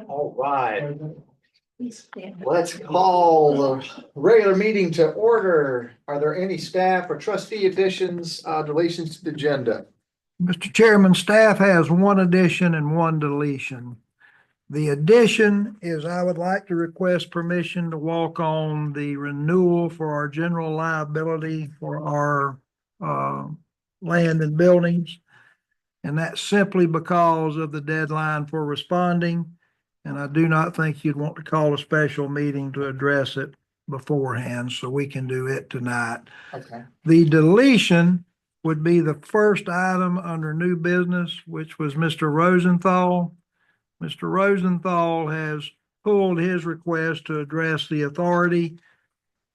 All right, let's call the regular meeting to order. Are there any staff or trustee additions, deletions to the agenda? Mr. Chairman, staff has one addition and one deletion. The addition is I would like to request permission to walk on the renewal for our general liability for our land and buildings. And that's simply because of the deadline for responding. And I do not think you'd want to call a special meeting to address it beforehand, so we can do it tonight. Okay. The deletion would be the first item under new business, which was Mr. Rosenthal. Mr. Rosenthal has pulled his request to address the authority,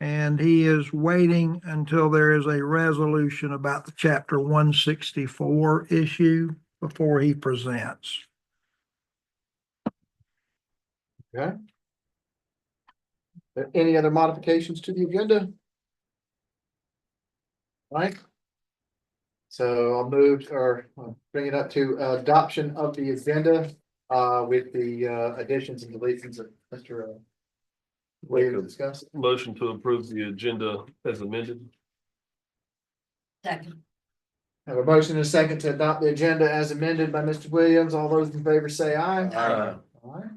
and he is waiting until there is a resolution about the Chapter 164 issue before he presents. Okay. Any other modifications to the agenda? Right. So I'll move or bring it up to adoption of the agenda with the additions and deletions that Mr. Williams discussed. Motion to approve the agenda as amended. Second. Have a motion and a second to adopt the agenda as amended by Mr. Williams. All those in favor say aye. Aye. All right.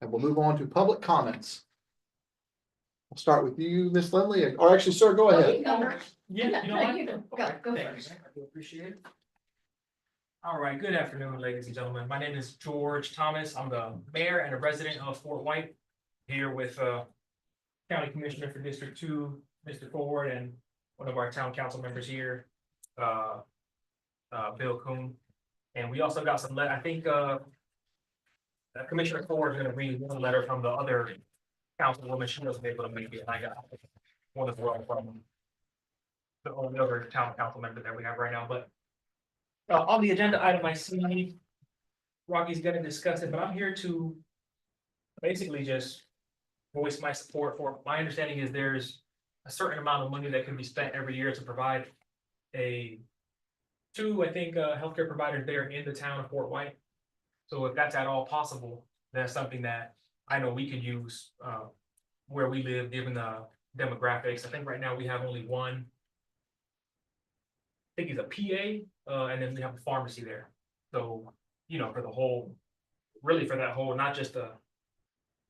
And we'll move on to public comments. I'll start with you, Ms. Lindley, or actually, sir, go ahead. Yeah, you know what? Go Thank first. you. I do appreciate it. All right, good afternoon, ladies and gentlemen. My name is George Thomas. I'm the mayor and a resident of Fort White. Here with County Commissioner for District 2, Mr. Ford, and one of our town council members here, Bill Coon. And we also got some I think Commissioner Ford is gonna read one letter from the other councilwoman. She wasn't able to make it, and I got one as well from the only other town council member that we have right now, but on the agenda item, I see Rocky's gonna discuss it, but I'm here to basically just voice my support for, my understanding is there's a certain amount of money that can be spent every year to provide two, I think, healthcare providers there in the town of Fort White. So if that's at all possible, that's something that I know we could use where we live, given the demographics. I think right now we have only one. I think he's a PA, and then we have a pharmacy there. So, you know, for the whole, really for that whole, not just the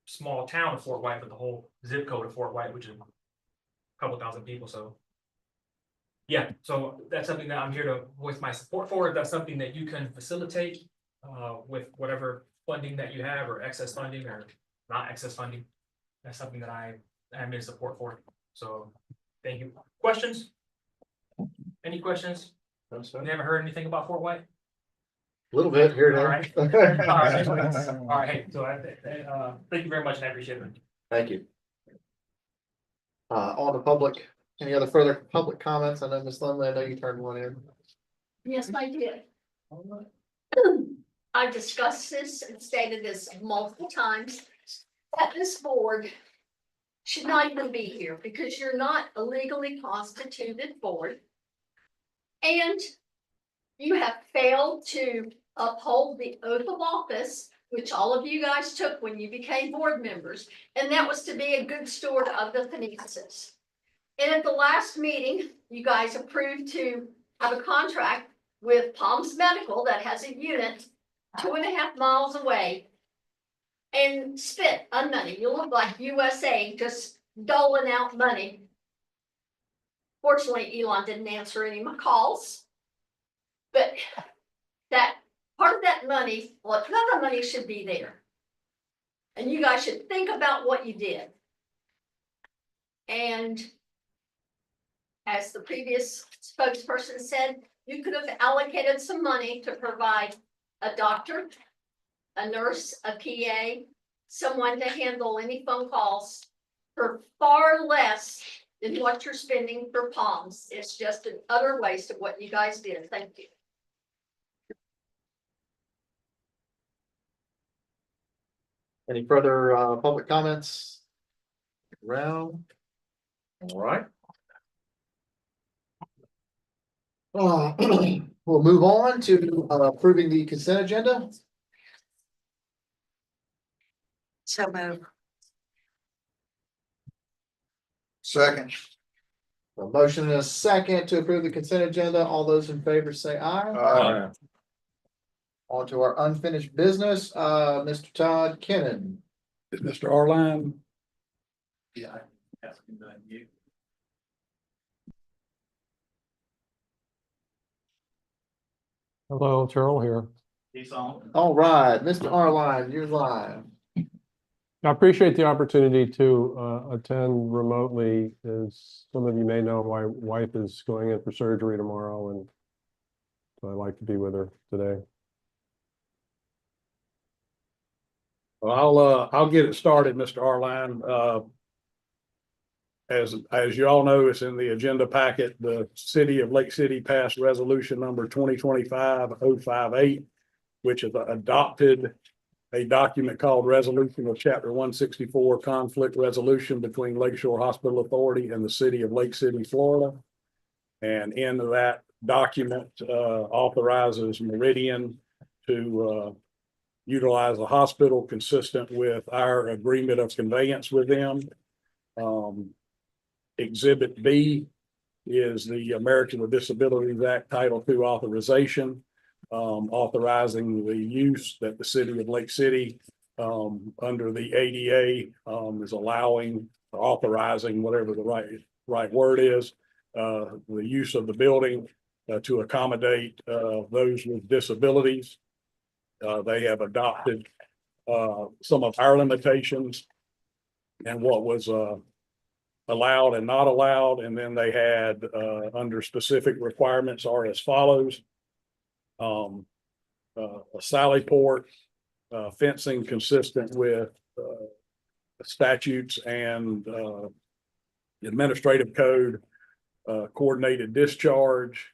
small town of Fort White, but the whole zip code of Fort White, which is a couple thousand people. So, yeah, so that's something that I'm here to voice my support for. If that's something that you can facilitate with whatever funding that you have, or excess funding, or not excess funding, that's something that I am in support for. So, thank you. Questions? Any questions? No, sir. You never heard anything about Fort White? A little bit here All and right. there. All right, so thank you very much, and I appreciate it. Thank you. On the public, any other further public comments? I know Ms. Lindley, I know you turned one in. Yes, I did. I've discussed this and stated this multiple times, that this board should not even be here because you're not a legally constituted board. And you have failed to uphold the oath of office, which all of you guys took when you became board members, and that was to be a good steward of the finances. And at the last meeting, you guys approved to have a contract with Palms Medical that has a unit 2.5 miles away and spent on money. You look like USA just doling out money. Fortunately, Elon didn't answer any of my calls. But that part of that money, well, none of the money should be there. And you guys should think about what you did. And as the previous spokesperson said, you could have allocated some money to provide a doctor, a nurse, a PA, someone to handle any phone calls for far less than what you're spending for Palms. It's just an utter waste of what you guys did. Thank you. Any further public comments? Around? All right. We'll move on to approving the consent agenda. So move. Second. A motion and a second to approve the consent agenda. All those in favor say aye. Aye. On to our unfinished business, Mr. Todd Kennan. Is Mr. Arline? Yeah. Hello, Terrell here. All right, Mr. Arline, you're live. I appreciate the opportunity to attend remotely. As some of you may know, my wife is going in for surgery tomorrow, and so I'd like to be with her today. Well, I'll get it started, Mr. Arline. As you all know, it's in the agenda packet. The city of Lake City passed resolution number 2025-058, which is adopted a document called Resolution of Chapter 164 Conflict Resolution between Lakeshore Hospital Authority and the city of Lake City, Florida. And in that document authorizes Meridian to utilize the hospital consistent with our agreement of conveyance with them. Exhibit B is the American with Disabilities Act Title II authorization, authorizing the use that the city of Lake City under the ADA is allowing, or authorizing, whatever the right word is, the use of the building to accommodate those with disabilities. They have adopted some of our limitations and what was allowed and not allowed. And then they had under specific requirements are as follows. A sally port, fencing consistent with statutes and administrative code, coordinated discharge,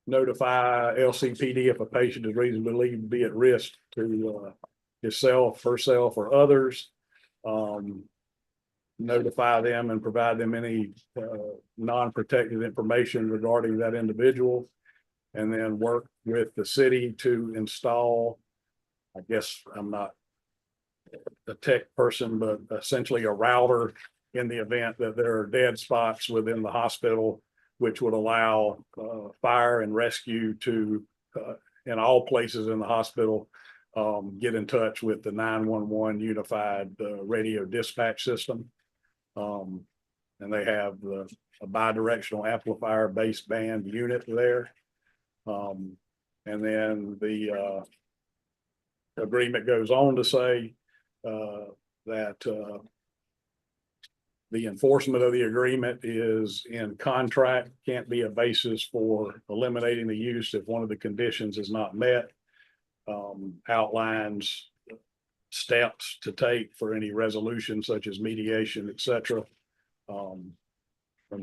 notify LCPD if a patient is reasonably believed to be at risk to himself, herself, or others. Notify them and provide them any non-protected information regarding that individual, and then work with the city to install, I guess I'm not a tech person, but essentially a router in the event that there are dead spots within the hospital, which would allow fire and rescue to, in all places in the hospital, get in touch with the 911 unified radio dispatch system. And they have a bidirectional amplifier baseband unit there. And then the agreement goes on to say that the enforcement of the agreement is in contract, can't be a basis for eliminating the use if one of the conditions is not met. Outlines steps to take for any resolution such as mediation, etc. And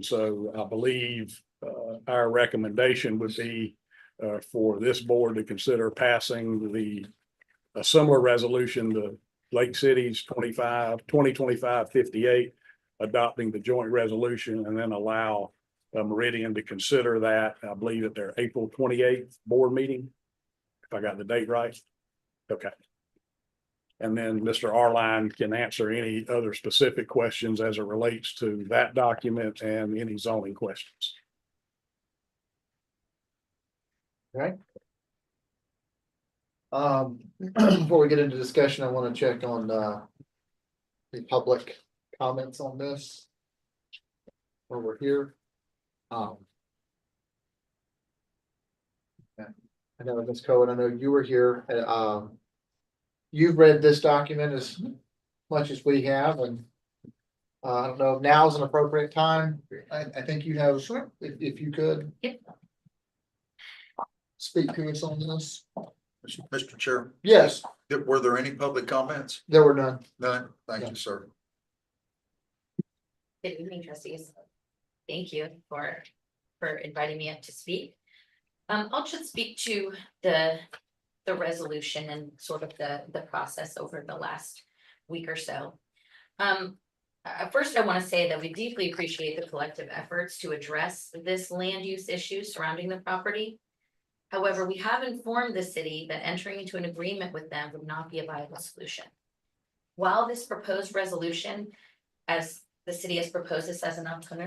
so I believe our recommendation would be for this board to consider passing a similar resolution to Lake City's 2025-58, adopting the joint resolution, and then allow Meridian to consider that, I believe, at their April 28th board meeting, if I got the date right. Okay. And then Mr. Arline can answer any other specific questions as it relates to that document and any zoning questions. Okay. Before we get into discussion, I want to check on the public comments on this while we're here. I know, Ms. Cohen, I know you were here. You've read this document as much as we have, and I don't know if now is an appropriate time. I think you have, Sure. if you could. Yep. Speak to us on this. Mr. Chair, Yes, were there any public comments? there were none. None. Thank you, sir. Good evening, trustees. Thank you for inviting me up to speak. I'll just speak to the resolution and sort of the process over the last week or so. First, I want to say that we deeply appreciate the collective efforts to address this land use issue surrounding the property. However, we have informed the city that entering into an agreement with them would not be a viable solution. While this proposed resolution, as the city has proposed this as an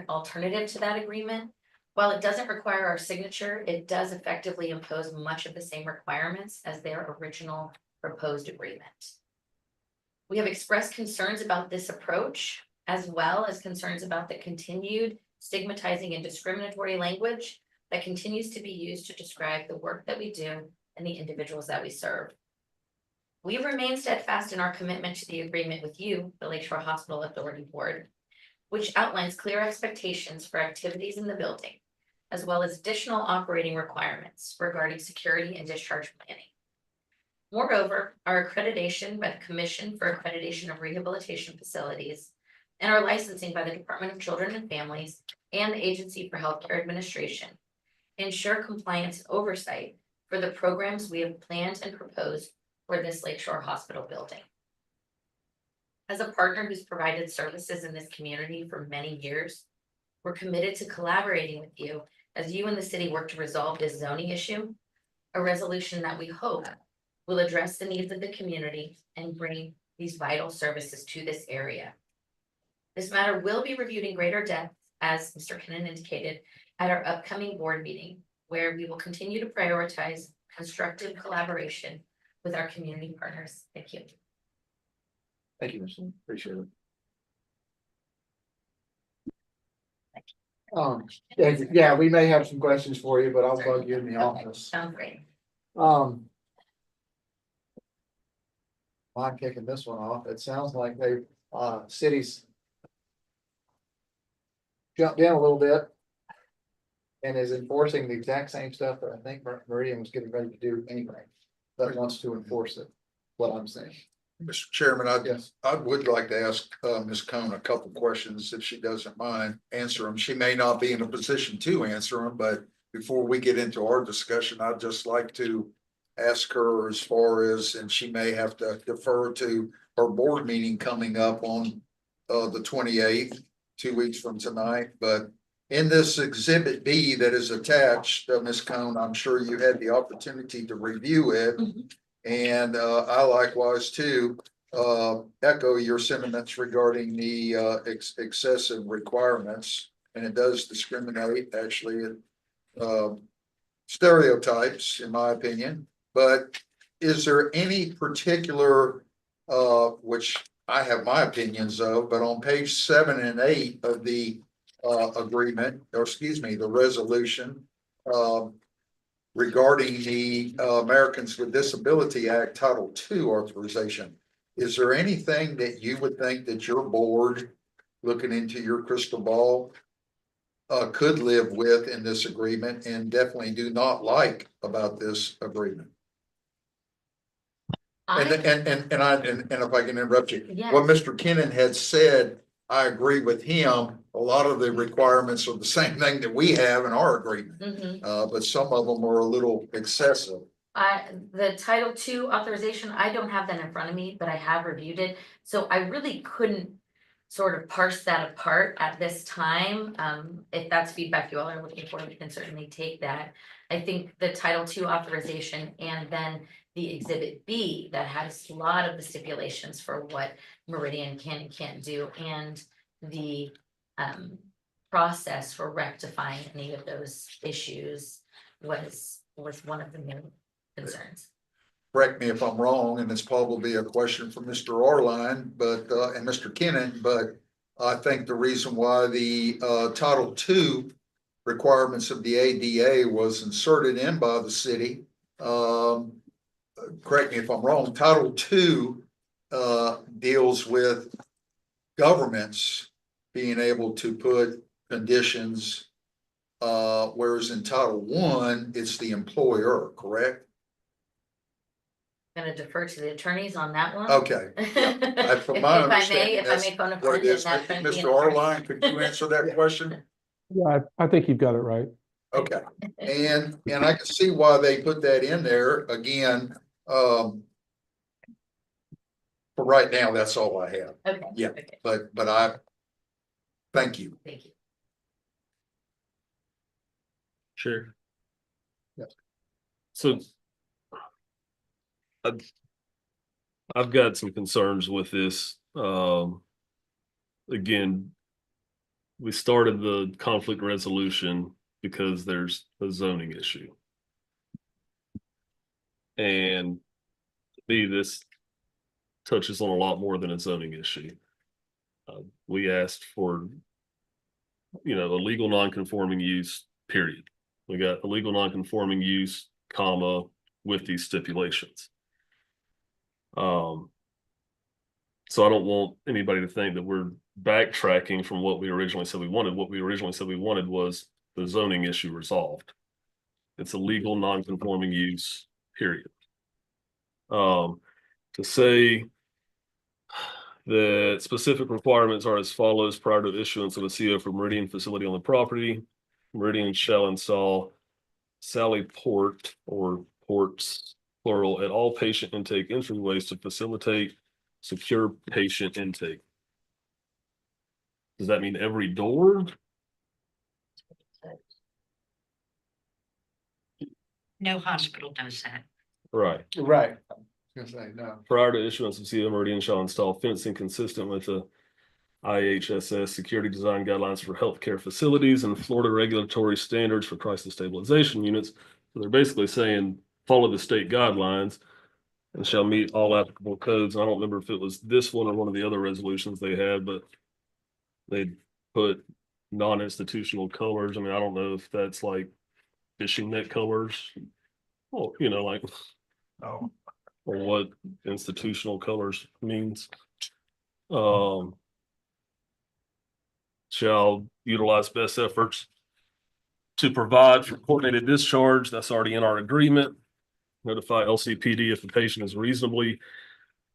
alternative to that agreement, while it doesn't require our signature, it does effectively impose much of the same requirements as their original proposed agreement. We have expressed concerns about this approach, as well as concerns about the continued stigmatizing and discriminatory language that continues to be used to describe the work that we do and the individuals that we serve. We remain steadfast in our commitment to the agreement with you, the Lakeshore Hospital Authority Board, which outlines clear expectations for activities in the building, as well as additional operating requirements regarding security and discharge planning. Moreover, our accreditation by the Commission for Accreditation of Rehabilitation Facilities and our licensing by the Department of Children and Families and the Agency for Healthcare Administration ensure compliance and oversight for the programs we have planned and proposed for this Lakeshore Hospital building. As a partner who's provided services in this community for many years, we're committed to collaborating with you as you and the city work to resolve this zoning issue, a resolution that we hope will address the needs of the community and bring these vital services to this area. This matter will be reviewed in greater depth, as Mr. Kinnan indicated, at our upcoming board meeting, where we will continue to prioritize constructive collaboration with our community partners. Thank you. Thank you, Mr. Appreciate it. Yeah, we may have some questions for you, but I'll bug you in the Okay, office. sounds great. I'm kicking this one off. It sounds like they, cities jumped in a little bit and is enforcing the exact same stuff that I think Meridian was getting ready to do anyway, but wants to enforce it, what I'm saying. Mr. Chairman, Yes. I would like to ask Ms. Cone a couple questions if she doesn't mind answer them. She may not be in a position to answer them, but before we get into our discussion, I'd just like to ask her as far as, and she may have to defer to her board meeting coming up on the 28th, 2 weeks from tonight, but in this exhibit B that is attached, Ms. Cone, I'm sure you had the opportunity to review it. And I likewise too, echo your sentiments regarding the excessive requirements. And it does discriminate, actually, stereotypes, in my opinion. But is there any particular, which I have my opinions of, but on page 7 and 8 of the agreement, or excuse me, the resolution, regarding the Americans with Disability Act Title II authorization. Is there anything that you would think that your board, looking into your crystal ball, could live with in this agreement and definitely do not like about this agreement? And if I can interrupt you, Yes. what Mr. Kinnan had said, I agree with him. A lot of the requirements are the same thing that we have in our agreement. But some of them are a little excessive. The Title II authorization, I don't have that in front of me, but I have reviewed it. So I really couldn't sort of parse that apart at this time. If that's feedback you all are looking for, we can certainly take that. I think the Title II authorization and then the Exhibit B that has a lot of the stipulations for what Meridian can and can't do, and the process for rectifying any of those issues was one of the main concerns. Correct me if I'm wrong, and it's probably a question for Mr. Arline, but and Mr. Kinnan, but I think the reason why the Title II requirements of the ADA was inserted in by the city. Correct me if I'm wrong. Title II deals with governments being able to put conditions, whereas in Title I, it's the employer, correct? I'm gonna defer to the attorneys on that one. Okay. From my understanding, If I may, phone a what friend it in is. that. friend being Mr. an attorney. Arline, could you answer that question? Yeah, I think you've got it right. Okay, and I can see why they put that in there again. For right now, that's all I have. Okay. Yeah. Okay, But I thank you. thank you. Sure. So I've got some concerns with this. Again, we started the conflict resolution because there's a zoning issue. And to me, this touches on a lot more than a zoning issue. We asked for, a legal non-conforming use, period. We got a legal non-conforming use, comma, with these stipulations. So I don't want anybody to think that we're backtracking from what we originally said we wanted. What we originally said we wanted was the zoning issue resolved. It's a legal non-conforming use, period. To say that specific requirements are as follows: prior to issuance of a CO for Meridian facility on the property, Meridian shall install Sally Port or ports plural at all patient intake entryways to facilitate secure patient intake. Does that mean every door? No hospital does that. Right. Right. I was gonna say, no. Prior to issuance of CO, Meridian shall install fencing consistent with the IHSS security design guidelines for healthcare facilities and Florida regulatory standards for crisis stabilization units. So they're basically saying, follow the state guidelines and shall meet all applicable codes. I don't remember if it was this one or one of the other resolutions they had, but they put non-institutional colors. I mean, I don't know if that's like fishing net colors. Well, like, Oh, or what institutional colors means. Shall utilize best efforts to provide for coordinated discharge. That's already in our agreement. Notify LCPD if the patient is reasonably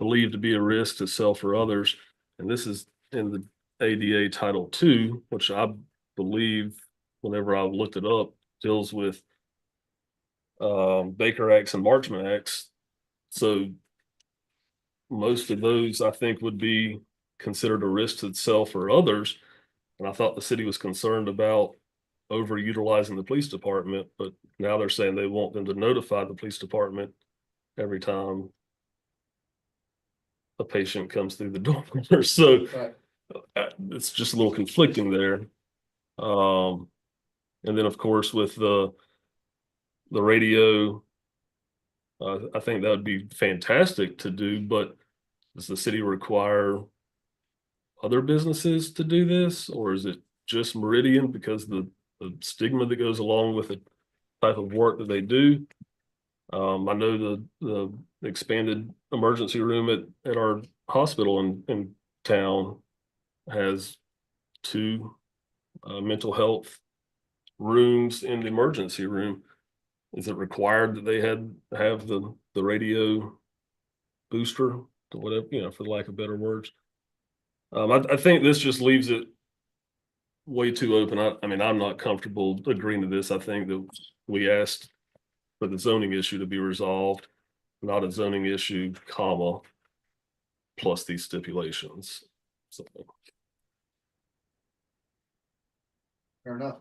believed to be a risk to self or others. And this is in the ADA Title II, which I believe, whenever I looked it up, deals with Baker Acts and Marchman Acts. So most of those, I think, would be considered a risk to self or others. And I thought the city was concerned about overutilizing the police department, but now they're saying they want them to notify the police department every time a patient comes through the door. So it's just a little conflicting there. And then, of course, with the radio, I think that would be fantastic to do, but does the city require other businesses to do this, or is it just Meridian because the stigma that goes along with the type of work that they do? I know the expanded emergency room at our hospital in town has 2 mental health rooms in the emergency room. Is it required that they have the radio booster or whatever, for the lack of better words? I think this just leaves it way too open. I mean, I'm not comfortable agreeing to this. I think that we asked for the zoning issue to be resolved, not a zoning issue, comma, plus these stipulations. So. Fair enough.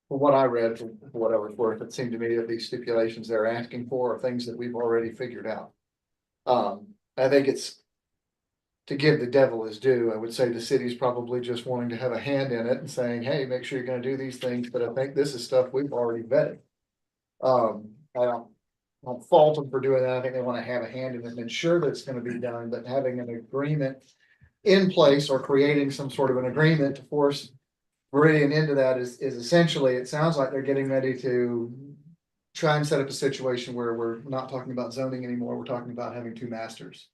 For what I read, for whatever it's worth, it seemed to me that these stipulations they're asking for are things that we've already figured out. I think it's to give the devil his due. I would say the city's probably just wanting to have a hand in it and saying, hey, make sure you're gonna do these things, but I think this is stuff we've already vetted. I don't fault them for doing that. I think they want to have a hand in it and ensure that it's gonna be done, but having an agreement in place or creating some sort of an agreement to force Meridian into that is essentially, it sounds like they're getting ready to try and set up a situation where we're not talking about zoning anymore. We're talking about having 2 masters.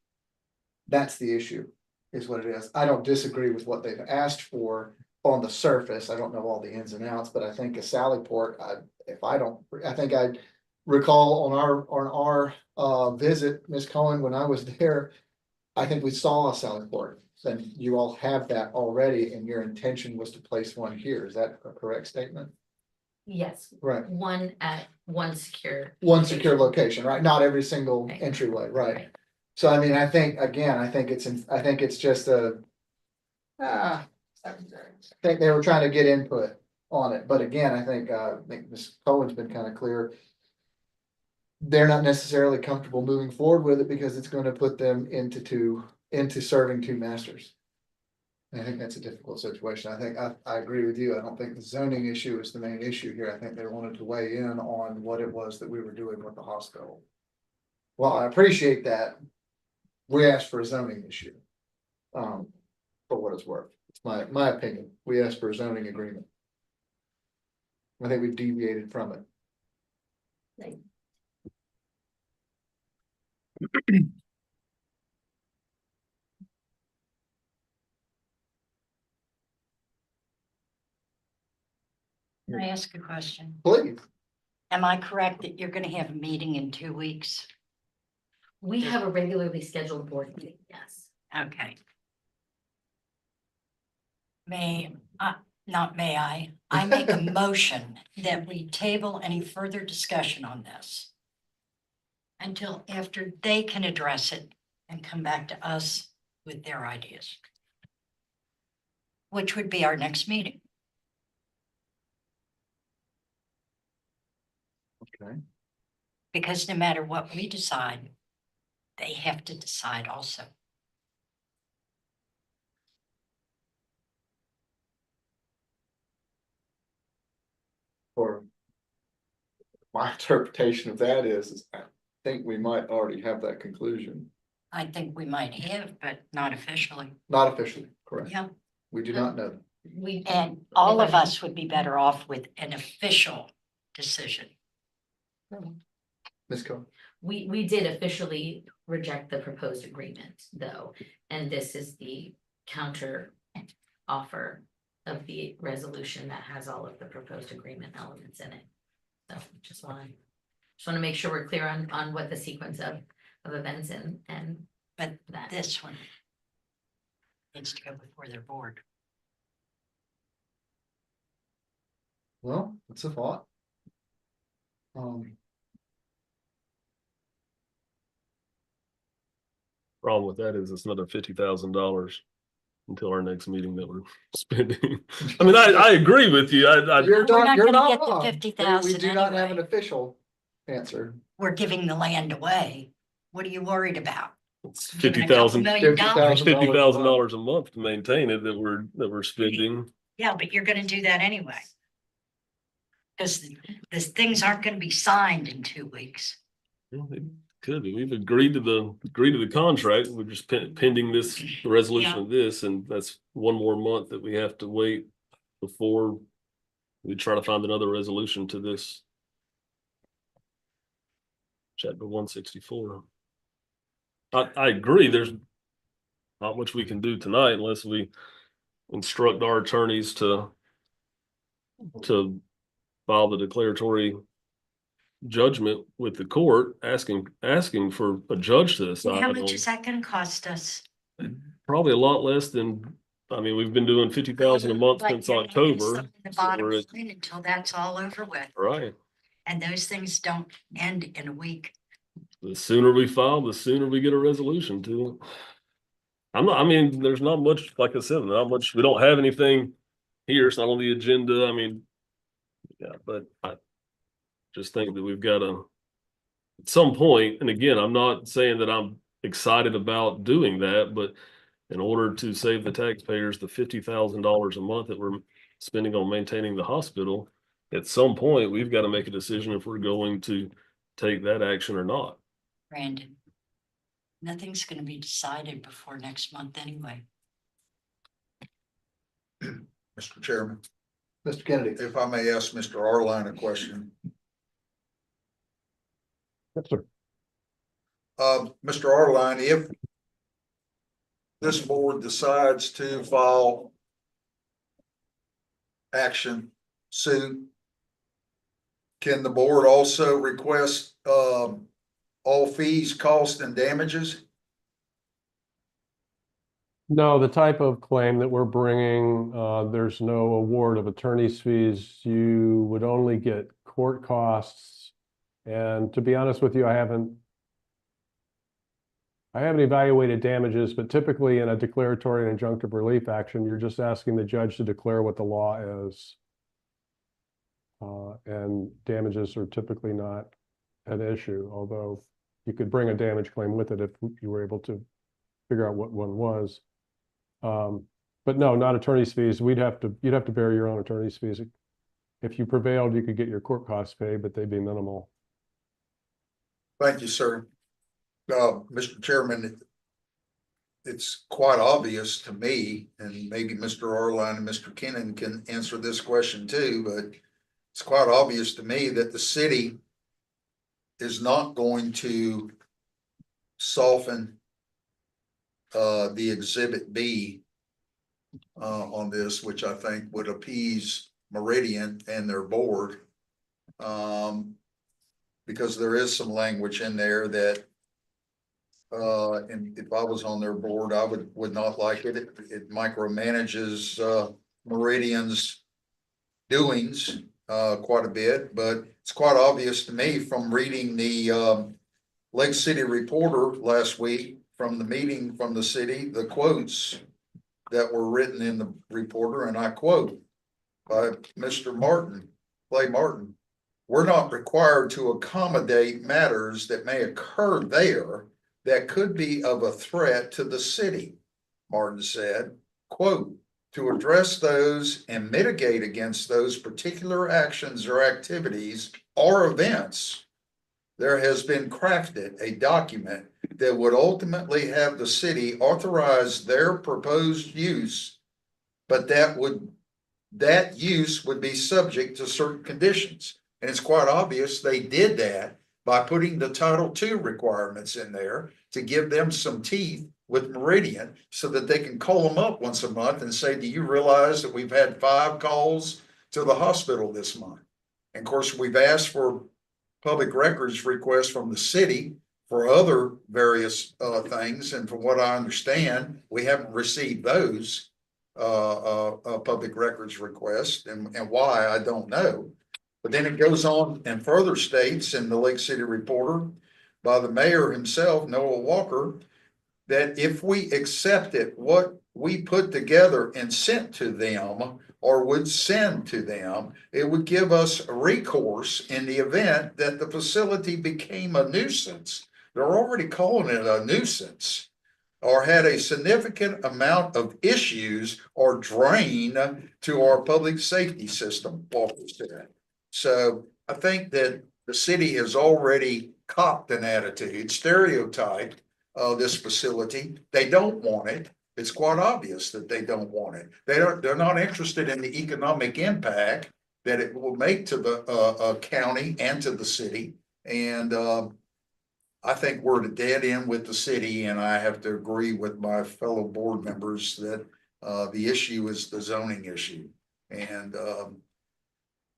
That's the issue, is what it is. I don't disagree with what they've asked for on the surface. I don't know all the ins and outs, but I think a Sallyport, I think I recall on our visit, Ms. Cohen, when I was there, I think we saw a Sallyport. And you all have that already, and your intention was to place one here. Is that a correct statement? Yes, Right. one at one secure. One secure location, right? Not every single Right. entryway, right? So I mean, I think it's just I think they were trying to get input on it. But again, I think Ms. Cohen's been kind of clear. They're not necessarily comfortable moving forward with it because it's going to put them into serving two masters. And I think that's a difficult situation. I think I agree with you. I don't think the zoning issue is the main issue here. I think they wanted to weigh in on what it was that we were doing with the hospital. Well, I appreciate that. We asked for a zoning issue. For what it's worth. It's my opinion. We asked for a zoning agreement. I think we've deviated from it. Can I ask a question? Please. Am I correct that you're gonna have a meeting in 2 weeks? We have a regularly scheduled board meeting, yes. Okay. Not may I make a motion that we table any further discussion on this until after they can address it and come back to us with their ideas, which would be our next meeting. Okay. Because no matter what we decide, they have to decide also. Or my interpretation of that is I think we might already have that conclusion. I think we might have, but not officially. Not officially, correct. Yeah. We do not know. And all of us would be better off with an official decision. Ms. Cohen. We did officially reject the proposed agreement, though, and this is the counter offer of the resolution that has all of the proposed agreement elements in it. So just want to make sure we're clear on what the sequence of events and But that. this one needs to go before their board. Well, that's a thought. Problem with that is it's another $50,000 until our next meeting that we're spending. I mean, I agree with you. You're We're not, not you're gonna not get the wrong. 50,000 We do not have an anyway. official answer. We're giving the land away. What are you worried about? It's Giving a couple $50,000. million dollars. $50,000 a month to maintain it that we're spending. Yeah, but you're gonna do that anyway. Because the things aren't gonna be signed in 2 weeks. Well, it could be. We've agreed to the contract. We're just pending the resolution of this, and that's one more month that we have to wait before we try to find another resolution to this. Chapter 164. I agree. There's not much we can do tonight unless we instruct our attorneys to file the declaratory judgment with the court, asking for a judge to decide. How much is that gonna cost us? Probably a lot less than, I mean, we've been doing 50,000 a month But since you're leaving October. something in the bottom We're at- line until that's all over with. Right. And those things don't end in a week. The sooner we file, the sooner we get a resolution to it. I mean, there's not much, like I said, not much, we don't have anything here. It's not on the agenda. I mean, yeah, but I just think that we've got to, at some point, and again, I'm not saying that I'm excited about doing that, but in order to save the taxpayers the $50,000 a month that we're spending on maintaining the hospital, at some point, we've got to make a decision if we're going to take that action or not. Brandon, nothing's gonna be decided before next month anyway. Mr. Chairman, Mr. Kennedy. if I may ask Mr. Arline a question. Yes, sir. Mr. Arline, if this board decides to file action suit, can the board also request all fees, costs, and damages? No, the type of claim that we're bringing, there's no award of attorney's fees. You would only get court costs. And to be honest with you, I haven't evaluated damages, but typically in a declaratory and injunctive relief action, you're just asking the judge to declare what the law is. And damages are typically not an issue, although you could bring a damage claim with it if you were able to figure out what one was. But no, not attorney's fees. You'd have to bear your own attorney's fees. If you prevailed, you could get your court costs paid, but they'd be minimal. Thank you, sir. Mr. Chairman, it's quite obvious to me, and maybe Mr. Arline and Mr. Kennan can answer this question too, but it's quite obvious to me that the city is not going to soften the Exhibit B on this, which I think would appease Meridian and their board. Because there is some language in there that and if I was on their board, I would not like it. It micromanages Meridian's doings quite a bit, but it's quite obvious to me from reading the Lake City Reporter last week from the meeting from the city, the quotes that were written in the reporter, and I quote by Mr. Martin, Clay Martin, "We're not required to accommodate matters that may occur there that could be of a threat to the city," Martin said, quote, "To address those and mitigate against those particular actions or activities or events, there has been crafted a document that would ultimately have the city authorize their proposed use, but that use would be subject to certain conditions." And it's quite obvious they did that by putting the Title II requirements in there to give them some teeth with Meridian so that they can call them up once a month and say, "Do you realize that we've had 5 calls to the hospital this month?" And of course, we've asked for public records requests from the city for other various things. And from what I understand, we haven't received those public records requests, and why, I don't know. But then it goes on and further states in the Lake City Reporter by the mayor himself, Noah Walker, that if we accepted what we put together and sent to them or would send to them, it would give us recourse in the event that the facility became a nuisance. They're already calling it a nuisance, or had a significant amount of issues or drain to our public safety system, Walker said. So I think that the city has already copped an attitude, stereotyped this facility. They don't want it. It's quite obvious that they don't want it. They're not interested in the economic impact that it will make to the county and to the city. And I think we're at a dead end with the city, and I have to agree with my fellow board members that the issue is the zoning issue. And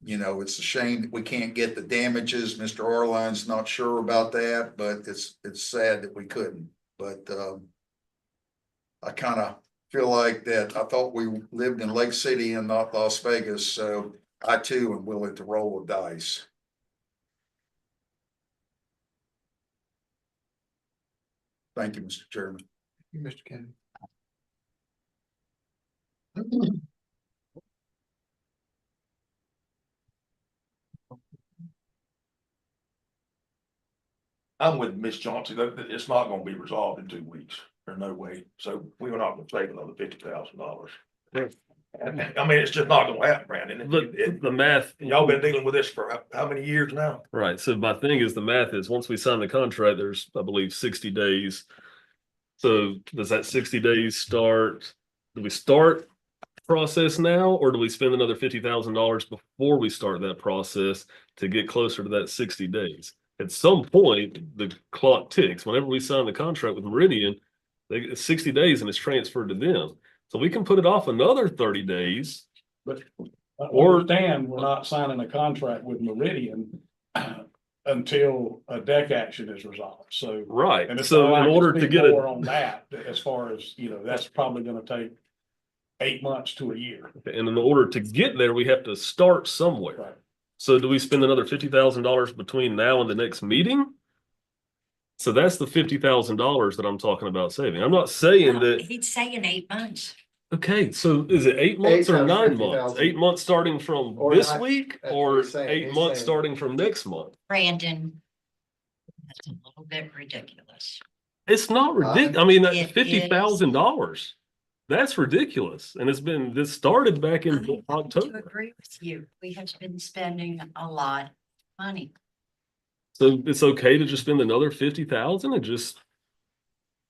you know, it's a shame that we can't get the damages. Mr. Arline's not sure about that, but it's sad that we couldn't. But I kind of feel like that I thought we lived in Lake City and not Las Vegas, so I too am willing to roll the dice. Thank you, Mr. Chairman. Mr. Kennan. I'm with Ms. Johnson, that it's not gonna be resolved in 2 weeks, there's no way, so we are not gonna save another $50,000. I mean, it's just not gonna happen, Brandon. The math. Y'all been dealing with this for how many years now? Right, so my thing is the math is once we sign the contract, there's, I believe, 60 days. So does that 60 days start, do we start process now, or do we spend another $50,000 before we start that process to get closer to that 60 days? At some point, the clock ticks. Whenever we sign the contract with Meridian, it's 60 days and it's transferred to them. So we can put it off another 30 days. But Or- understand, we're not signing a contract with Meridian until a deck action is resolved, so. Right, And it's so not in like order it's to been get more it, on that, as far as, you know, that's probably gonna take 8 months to a year. and in order to get there, we have to start somewhere. Right. So do we spend another $50,000 between now and the next meeting? So that's the $50,000 that I'm talking about saving. I'm not saying that, He's saying 8 months. Okay, so is it 8 months or times 9 months? 50,000. 8 months starting from Or this not- week that's what or he's saying. 8 He's months saying- starting from next month? Brandon, that's a little bit ridiculous. It's not ridiculous. I mean, It $50,000. That's ridiculous. And this started back in I have to October. agree with you. We have been spending a lot of money. So it's okay to just spend another 50,000 and just,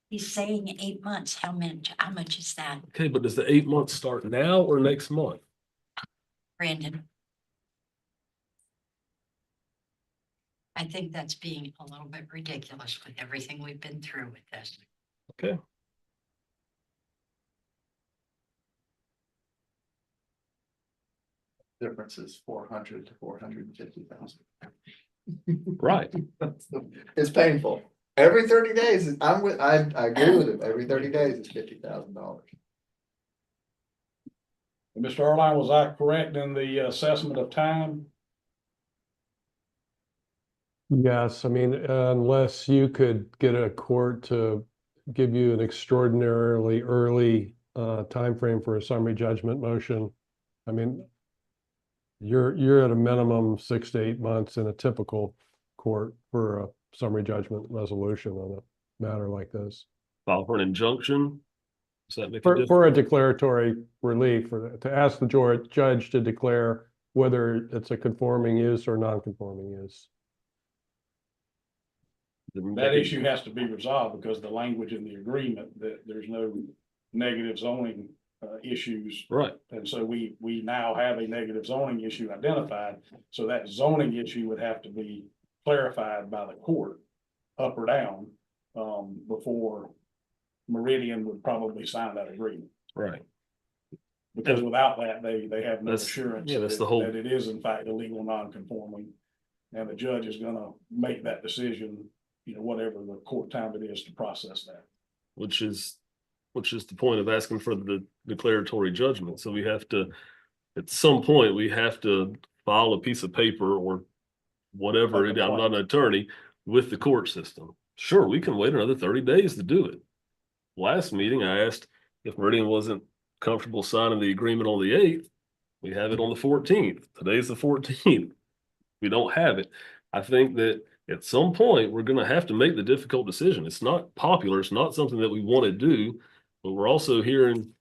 He's saying 8 months. How much is that, okay, but does the 8 months start now or next month? Brandon? I think that's being a little bit ridiculous with everything we've been through with this. Okay. Difference is 400 to 450,000. Right. It's painful. Every 30 days, I agree with him. Every 30 days is $50,000. Mr. Arline, was I correct in the assessment of time? Yes, I mean, unless you could get a court to give you an extraordinarily early timeframe for a summary judgment motion. I mean, you're at a minimum 6 to 8 months in a typical court for a summary judgment resolution on a matter like this. File for an injunction. Does that make a For difference? a declaratory relief, to ask the judge to declare whether it's a conforming use or non-conforming use. That issue has to be resolved because the language in the agreement that there's no negative zoning issues. Right. And so we now have a negative zoning issue identified. So that zoning issue would have to be clarified by the court, up or down, before Meridian would probably sign that agreement. Right. Because without that, they have no That's- assurance yeah, that's that the whole- that it is in fact illegal non-conforming. And the judge is gonna make that decision, whatever the court time it is to process that. Which is the point of asking for the declaratory judgment. So we have to, at some point, we have to file a piece of paper or whatever, I'm not an attorney, with the court system. Sure, we can wait another 30 days to do it. Last meeting, I asked if Meridian wasn't comfortable signing the agreement on the 8th. We have it on the 14th. Today's the 14th. We don't have it. I think that at some point, we're gonna have to make the difficult decision. It's not popular. It's not something that we want to do, but we're also hearing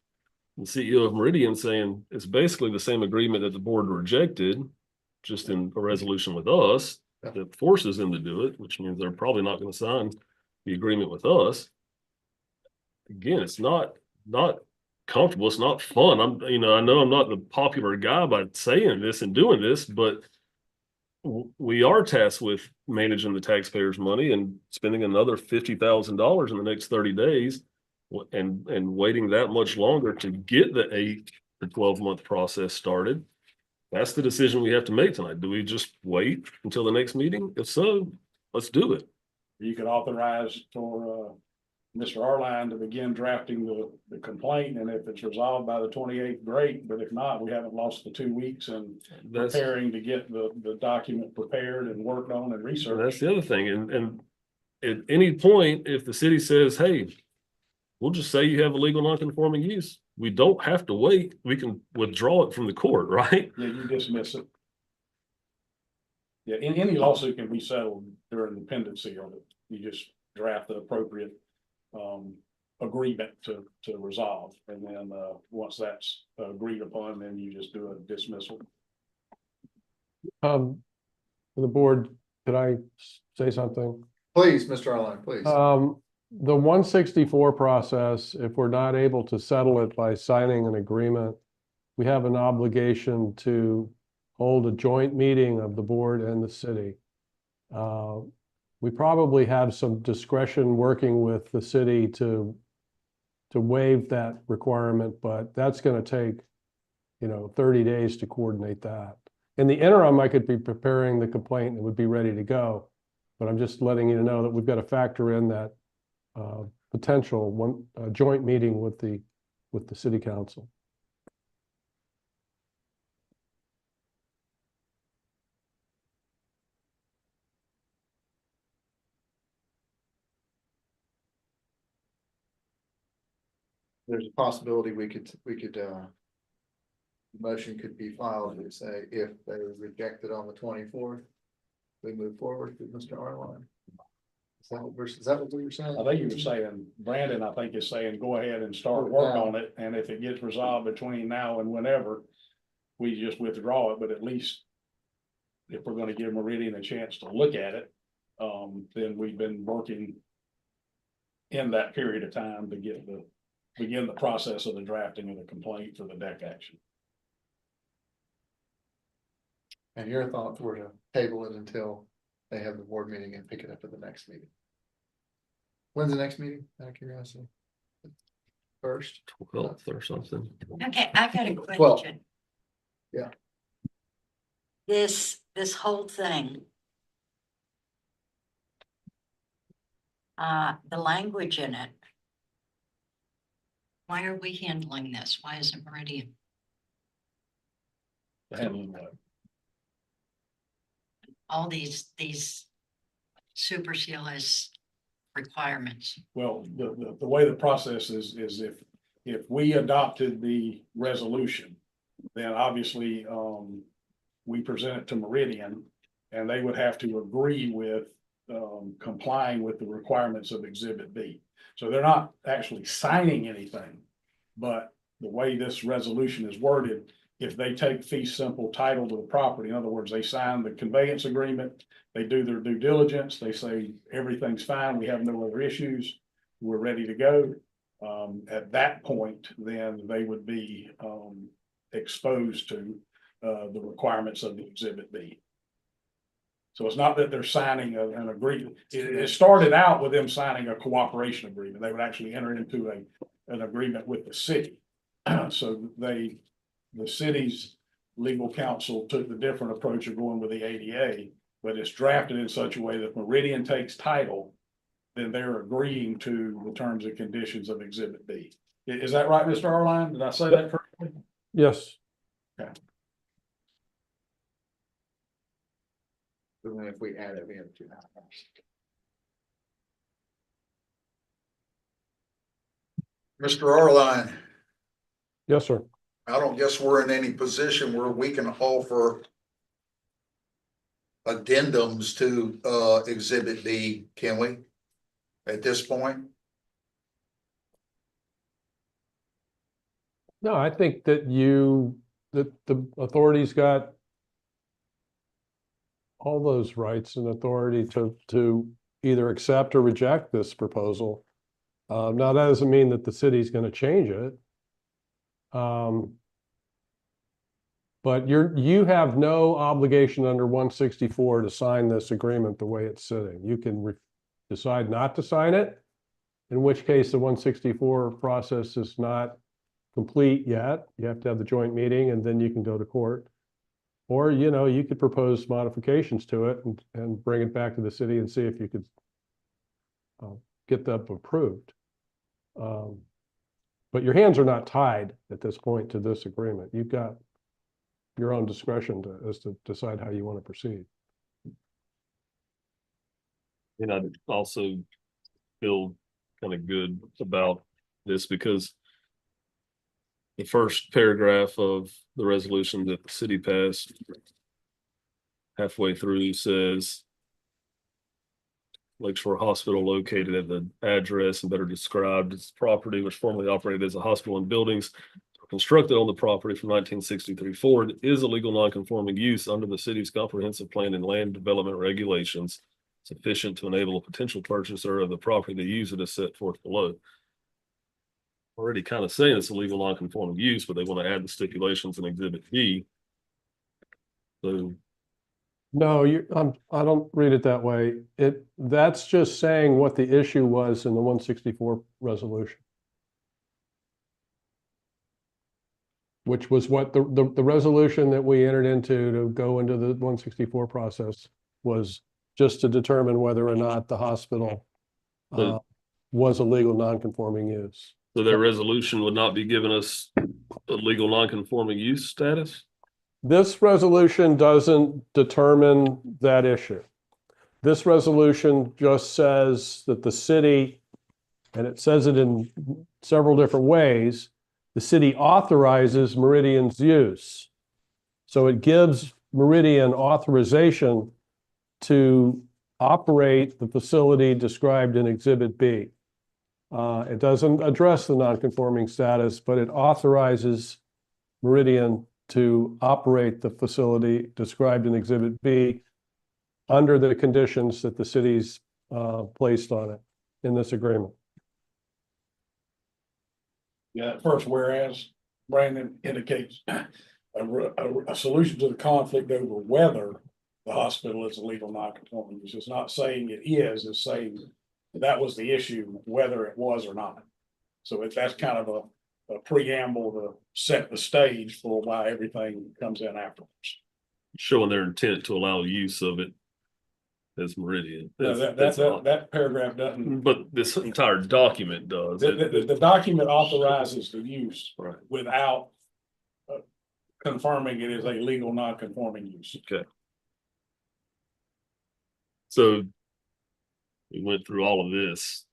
the CEO of Meridian saying it's basically the same agreement that the board rejected, just in a resolution with us that forces them to do it, which means they're probably not gonna sign the agreement with us. Again, it's not comfortable. It's not fun. I know I'm not the popular guy by saying this and doing this, but we are tasked with managing the taxpayers' money and spending another $50,000 in the next 30 days and waiting that much longer to get the 8 to 12-month process started. That's the decision we have to make tonight. Do we just wait until the next meeting? If so, let's do it. You could authorize for Mr. Arline to begin drafting the complaint, and if it's resolved by the 28th, great, but if not, we haven't lost the 2 weeks in That's preparing to get the document prepared and worked on and researched. That's the other thing. And at any point, if the city says, hey, we'll just say you have a legal non-conforming use, we don't have to wait. We can withdraw it from the court, right? Yeah, you dismiss it. Yeah, any lawsuit can be settled during the pendency of it. You just draft the appropriate agreement to resolve. And then once that's agreed upon, then you just do a dismissal. For the board, could I say something? Please, Mr. Arline, please. The 164 process, if we're not able to settle it by signing an agreement, we have an obligation to hold a joint meeting of the board and the city. We probably have some discretion working with the city to waive that requirement, but that's going to take, 30 days to coordinate that. In the interim, I could be preparing the complaint and it would be ready to go. But I'm just letting you know that we've got to factor in that potential joint meeting with the city council. there's a possibility we could, motion could be filed to say if they reject it on the 24th, we move forward with Mr. Arline. Is that what we were saying? I think you were saying, Brandon, I think is saying, go ahead and start work on it, and if it gets resolved between now and whenever, we just withdraw it, but at least if we're gonna give Meridian a chance to look at it, then we've been working in that period of time to begin the process of the drafting of the complaint for the deck action. And your thoughts were to table it until they have the board meeting and pick it up at the next meeting. When's the next meeting? Out of curiosity. First. 12th or something. Okay, I got a Well, question. yeah. This whole thing. The language in it. Why are we handling this? Why isn't Meridian? Handling what? All these super CLS requirements. Well, the way the process is if we adopted the resolution, then obviously, we present it to Meridian, and they would have to agree with, complying with the requirements of Exhibit B. So they're not actually signing anything, but the way this resolution is worded, if they take fee simple title to the property, in other words, they sign the conveyance agreement, they do their due diligence, they say everything's fine, we have no other issues, we're ready to go. At that point, then they would be exposed to the requirements of the Exhibit B. So it's not that they're signing an agreement. It started out with them signing a cooperation agreement. They would actually enter into an agreement with the city. So the city's legal counsel took the different approach of going with the ADA, but it's drafted in such a way that Meridian takes title, then they're agreeing to the terms and conditions of Exhibit B. Is that right, Mr. Arline? Did I say that correctly? Yes. Okay. Even if we add it, we have 2 hours. Mr. Arline, Yes, sir. I don't guess we're in any position where we can offer addendums to Exhibit B, can we? At this point? No, I think that the authorities got all those rights and authority to either accept or reject this proposal. Now, that doesn't mean that the city's going to change it. But you have no obligation under 164 to sign this agreement the way it's sitting. You can decide not to sign it, in which case the 164 process is not complete yet. You have to have the joint meeting and then you can go to court. Or, you could propose modifications to it and bring it back to the city and see if you could get that approved. But your hands are not tied at this point to this agreement. You've got your own discretion as to decide how you want to proceed. And I also feel kind of good about this because the first paragraph of the resolution that the city passed halfway through says Lakeshore Hospital located at the address and better described as property which formerly operated as a hospital and buildings constructed on the property from 1963 forward is a legal non-conforming use under the city's comprehensive plan and land development regulations sufficient to enable a potential purchaser of the property to use it as set forth below. Already kind of saying it's a legal non-conforming use, but they want to add the stipulations in Exhibit B. So No, I don't read it that way. That's just saying what the issue was in the 164 resolution. Which was what the resolution that we entered into to go into the 164 process was just to determine whether or not the hospital was a legal non-conforming use. So their resolution would not be giving us a legal non-conforming use status? This resolution doesn't determine that issue. This resolution just says that the city and it says it in several different ways, the city authorizes Meridian's use. So it gives Meridian authorization to operate the facility described in Exhibit B. It doesn't address the non-conforming status, but it authorizes Meridian to operate the facility described in Exhibit B under the conditions that the city's placed on it in this agreement. Yeah, first, whereas Brandon indicates a solution to the conflict over whether the hospital is a legal non-conforming use. It's not saying it is, it's saying that was the issue, whether it was or not. So that's kind of a preamble to set the stage for why everything comes in afterwards. Showing their intent to allow use of it as Meridian. That paragraph doesn't. But this entire document does. The document authorizes the use Right. without confirming it is a legal non-conforming use. Okay. So we went through all of this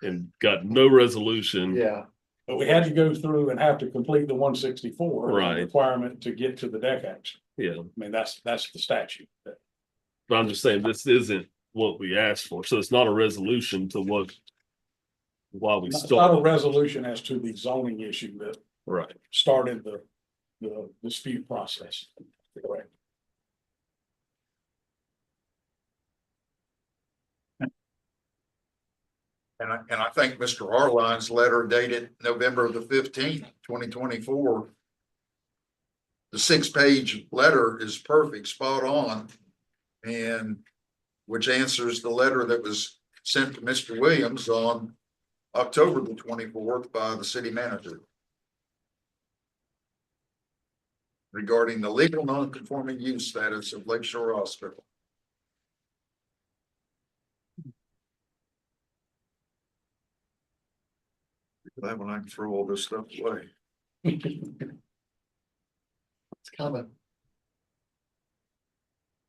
and got no resolution. Yeah, But we had to go through and have to complete the 164 Right. requirement to get to the deck action. Yeah, I mean, that's the statute. but I'm just saying this isn't what we asked for. So it's not a resolution to why we It's not a started. resolution as to the zoning issue that Right. started the dispute process. Correct. And I think Mr. Arline's letter dated November the 15th, 2024. The 6-page letter is perfect, spot on. And which answers the letter that was sent to Mr. Williams on October the 24th by the city manager. Regarding the legal non-conforming use status of Lake Shore Hospital. That one I can throw all this stuff away. it's coming.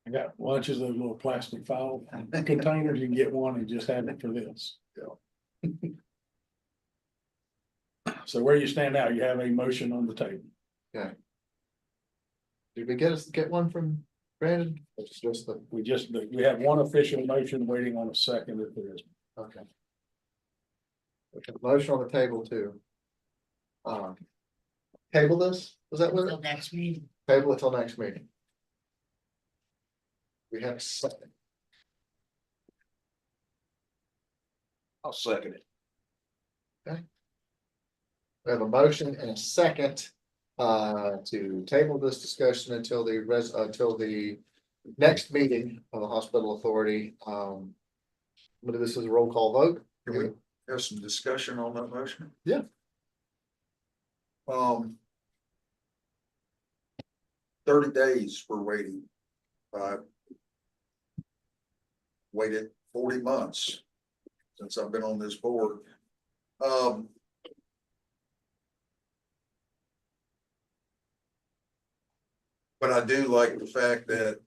I got bunches of those little plastic file containers. You can get one and just have it for this. So where you stand now, you have a motion on the table. Did we get one from Brandon? It's just the, We have one official motion waiting on a second if there is. okay. Okay, motion on the table too. Table this, was that what Until it? next meeting. Table it till next meeting. We have a second. I'll second it. We have a motion and a second to table this discussion until the next meeting of the hospital authority. But this is a roll call vote. Can we have some discussion on that motion? Yeah. 30 days we're waiting. Waited 40 months since I've been on this board. But I do like the fact that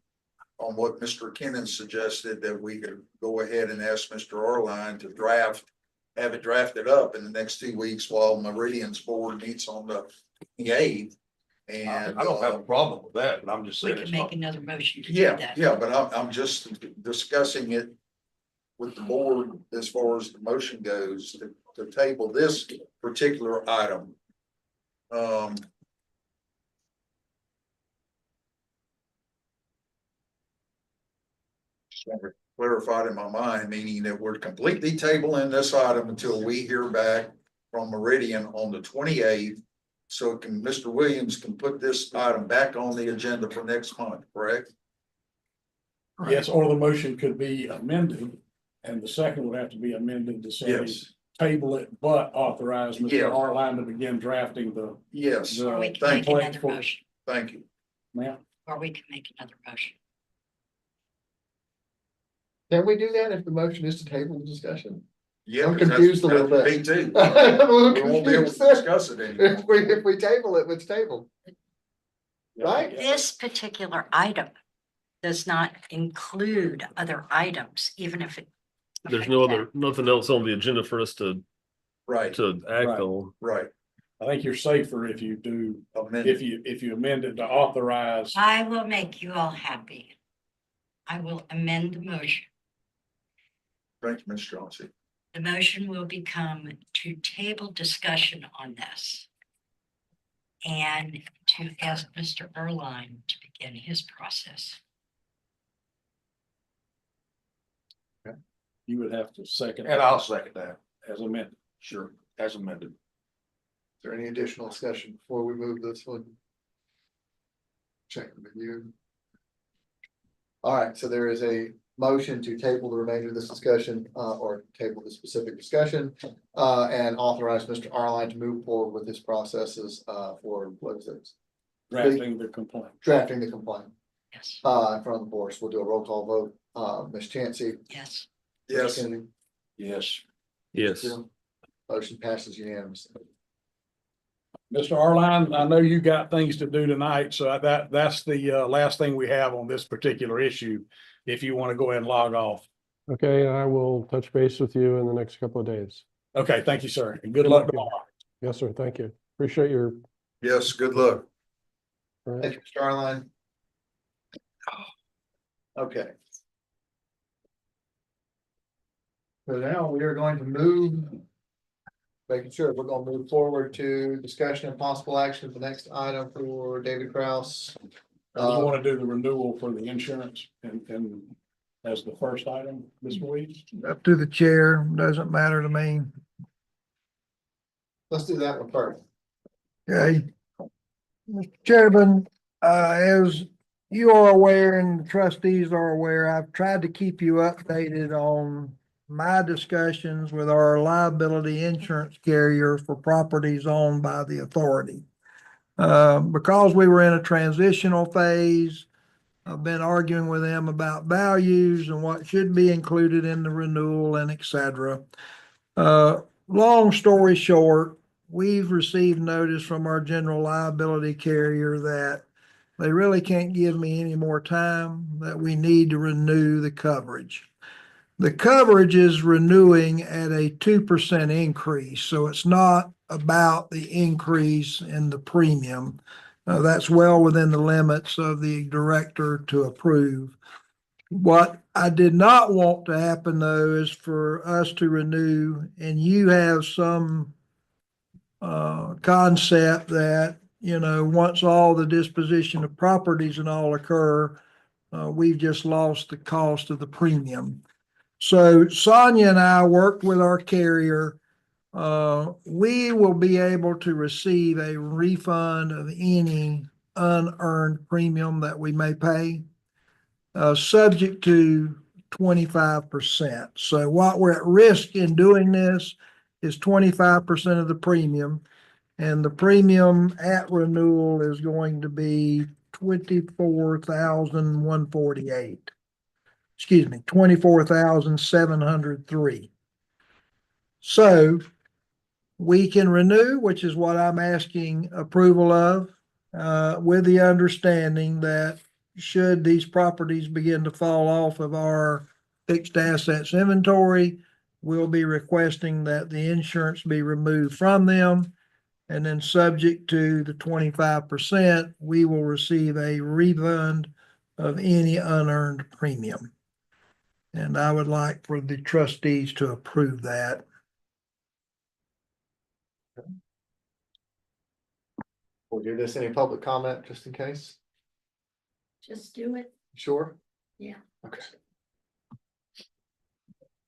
on what Mr. Kennan suggested, that we could go ahead and ask Mr. Arline to have it drafted up in the next 2 weeks while Meridian's board meets on the 8th. And I don't have a problem with that, but I'm just We saying can it's make not. another motion to do yeah, that. yeah, but I'm just discussing it with the board as far as the motion goes to table this particular item. Just want to clarify it in my mind, meaning that we're completely tabling this item until we hear back from Meridian on the 28th. So Mr. Williams can put this item back on the agenda for next month, correct? Yes, or the motion could be amended, and the second would have to be amended to say Yes, table it, but authorize Yeah. Mr. Arline to begin drafting the. yes, Or we the can make template another for- motion, thank you. Ma'am, or we can make another motion. Can we do that if the motion is to table the discussion? Yeah, I'm 'cause that's- confused a little that's bit. Me too. I'm a little We won't be able to confused. discuss it anymore. If we table it, it's tabled. Right? This particular item does not include other items, even if it there's no other, nothing else on the agenda for us to Right, act Right. on. right. I think you're safer if you do, Amend. if you amend it to authorize. I will make you all happy. I will amend the motion. Thank you, Ms. Johnson. The motion will become to table discussion on this. And to ask Mr. Erline to begin his process. You would have to second. And I'll second that, As amended. sure, as amended. Is there any additional discussion before we move this one? Check with you. All right, so there is a motion to table the remainder of this discussion, or table the specific discussion, and authorize Mr. Arline to move forward with his processes, for what is it? Drafting the complaint. Drafting the complaint, Yes, in front of the board. So we'll do a roll call vote. Ms. Chancey. yes. Yes, Kennedy, Yes. Yes. motion passes unanimously. Mr. Arline, I know you got things to do tonight, so that's the last thing we have on this particular issue. If you want to go ahead and log off. Okay, I will touch base with you in the next couple of days. Okay, thank you, sir, and good luck Thank you. tomorrow. Yes, sir. Thank you. Appreciate your. yes, good luck. Thank you, Mr. Arline. Okay. So now we are going to move. Making sure we're gonna move forward to discussion and possible action. The next item for David Kraus. You want to do the renewal for the insurance and as the first item, Mr. Weeds? Up to the chair, doesn't matter to me. Let's do that one first. Okay. Mr. Chairman, as you are aware and the trustees are aware, I've tried to keep you updated on my discussions with our liability insurance carrier for properties owned by the authority. Because we were in a transitional phase, I've been arguing with them about values and what should be included in the renewal and et cetera. Long story short, we've received notice from our general liability carrier that they really can't give me any more time, that we need to renew the coverage. The coverage is renewing at a 2% increase, so it's not about the increase in the premium. That's well within the limits of the director to approve. What I did not want to happen, though, is for us to renew and you have some concept that, once all the disposition of properties and all occur, we've just lost the cost of the premium. So Sonia and I worked with our carrier. We will be able to receive a refund of any unearned premium that we may pay, subject to 25%. So what we're at risk in doing this is 25% of the premium. And the premium at renewal is going to be $24,148. Excuse me, 24,703. So we can renew, which is what I'm asking approval of, with the understanding that should these properties begin to fall off of our fixed assets inventory, we'll be requesting that the insurance be removed from them. And then subject to the 25%, we will receive a refund of any unearned premium. And I would like for the trustees to approve that. We'll do this any public comment just in case. Just do it. Sure? Yeah. Okay.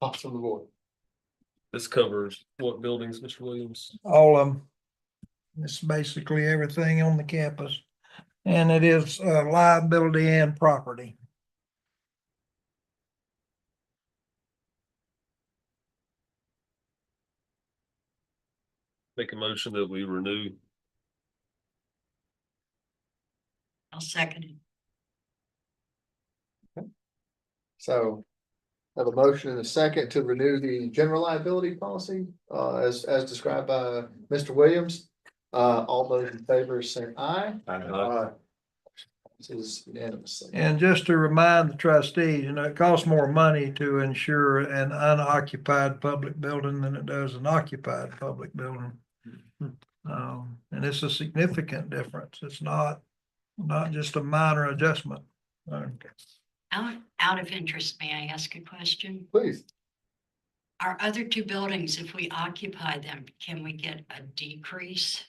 Thoughts from the board. This covers what buildings, Mr. Williams? All of them. It's basically everything on the campus. And it is liability and property. Make a motion that we renew. I'll second it. So I have a motion and a second to renew the general liability policy, as described by Mr. Williams. All those in favor say aye. Aye. This is unanimous. And just to remind the trustees, you know, it costs more money to insure an unoccupied public building than it does an occupied public building. And it's a significant difference. It's not just a minor adjustment. Out of interest, may I ask a question? Please. Our other two buildings, if we occupy them, can we get a decrease?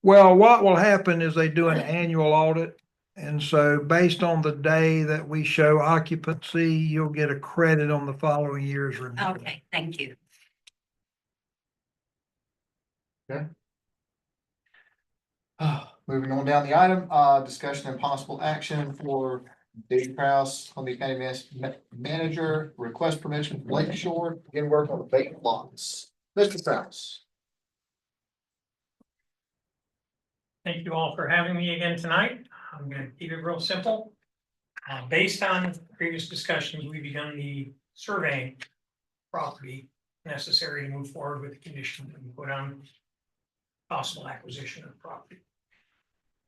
Well, what will happen is they do an annual audit. And so based on the day that we show occupancy, you'll get a credit on the following year's renewal. Okay, thank you. Moving on down the item, discussion and possible action for Dave Kraus, Columbia County Manager, request permission from Lake Shore, to begin work on the vacant lots. Mr. Kraus. Thank you all for having me again tonight. I'm gonna keep it real simple. Based on previous discussions, we've begun the surveying property necessary to move forward with the condition that we put on possible acquisition of property.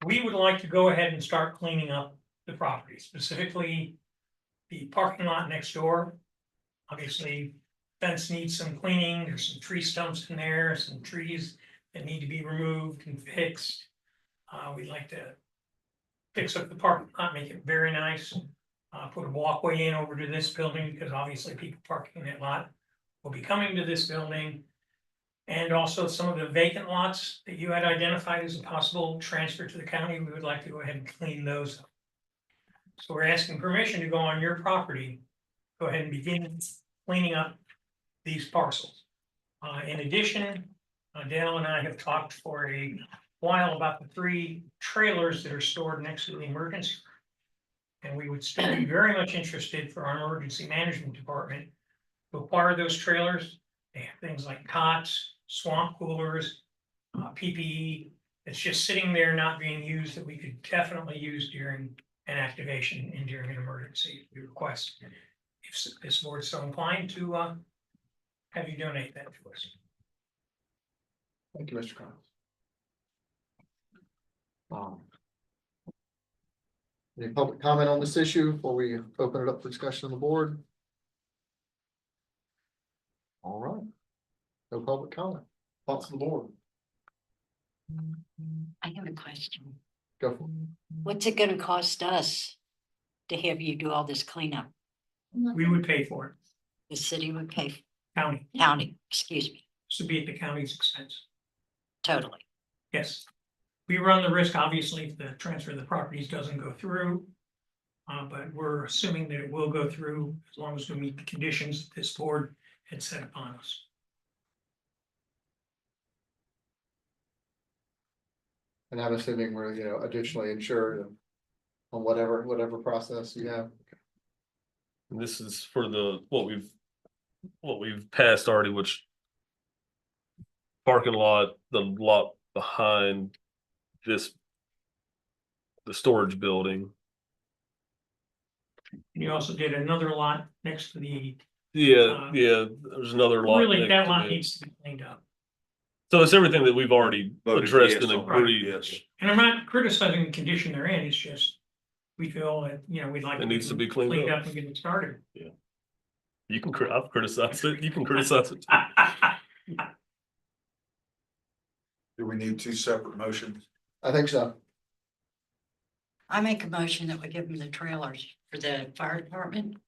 We would like to go ahead and start cleaning up the property, specifically the parking lot next door. Obviously, fence needs some cleaning. There's some tree stumps in there, some trees that need to be removed and fixed. We'd like to fix up the parking lot, make it very nice. Put a walkway in over to this building, because obviously people parking in that lot will be coming to this building. And also some of the vacant lots that you had identified as a possible transfer to the county, we would like to go ahead and clean those up. So we're asking permission to go on your property, go ahead and begin cleaning up these parcels. In addition, Dale and I have talked for a while about the 3 trailers that are stored next to the emergency room. And we would still be very much interested for our emergency management department to acquire those trailers. They have things like cots, swamp coolers, PPE. It's just sitting there not being used that we could definitely use during an activation and during an emergency. We request, if this board is so inclined, to have you donate that to us. Thank you, Mr. Kraus. Any public comment on this issue before we open it up for discussion on the board? All right. No public comment. Thoughts on the board? I have a question. Go for it. What's it gonna cost us to have you do all this cleanup? We would pay for it, The city would pay, county, excuse me, this would be at the county's expense. totally. Yes. We run the risk, obviously, if the transfer of the properties doesn't go through. But we're assuming that it will go through as long as we meet the conditions that this board had set upon us. And I'm assuming we're, additionally insured on whatever process you have. And this is for what we've passed already, which parking lot, the lot behind the storage building. You also did another lot next to the, Yeah, there's another lot. really, next that to lot it. needs to be cleaned up. So it's everything that we've already Voted addressed yes and on that, agreed. yes. And I'm not criticizing the condition they're in, it's just, we feel that, we'd like. It needs to be cleaned up. And get it started. You can, I've criticized it, you can criticize it. Do we need 2 separate motions? I think so. I make a motion that we give them the trailers for the fire department.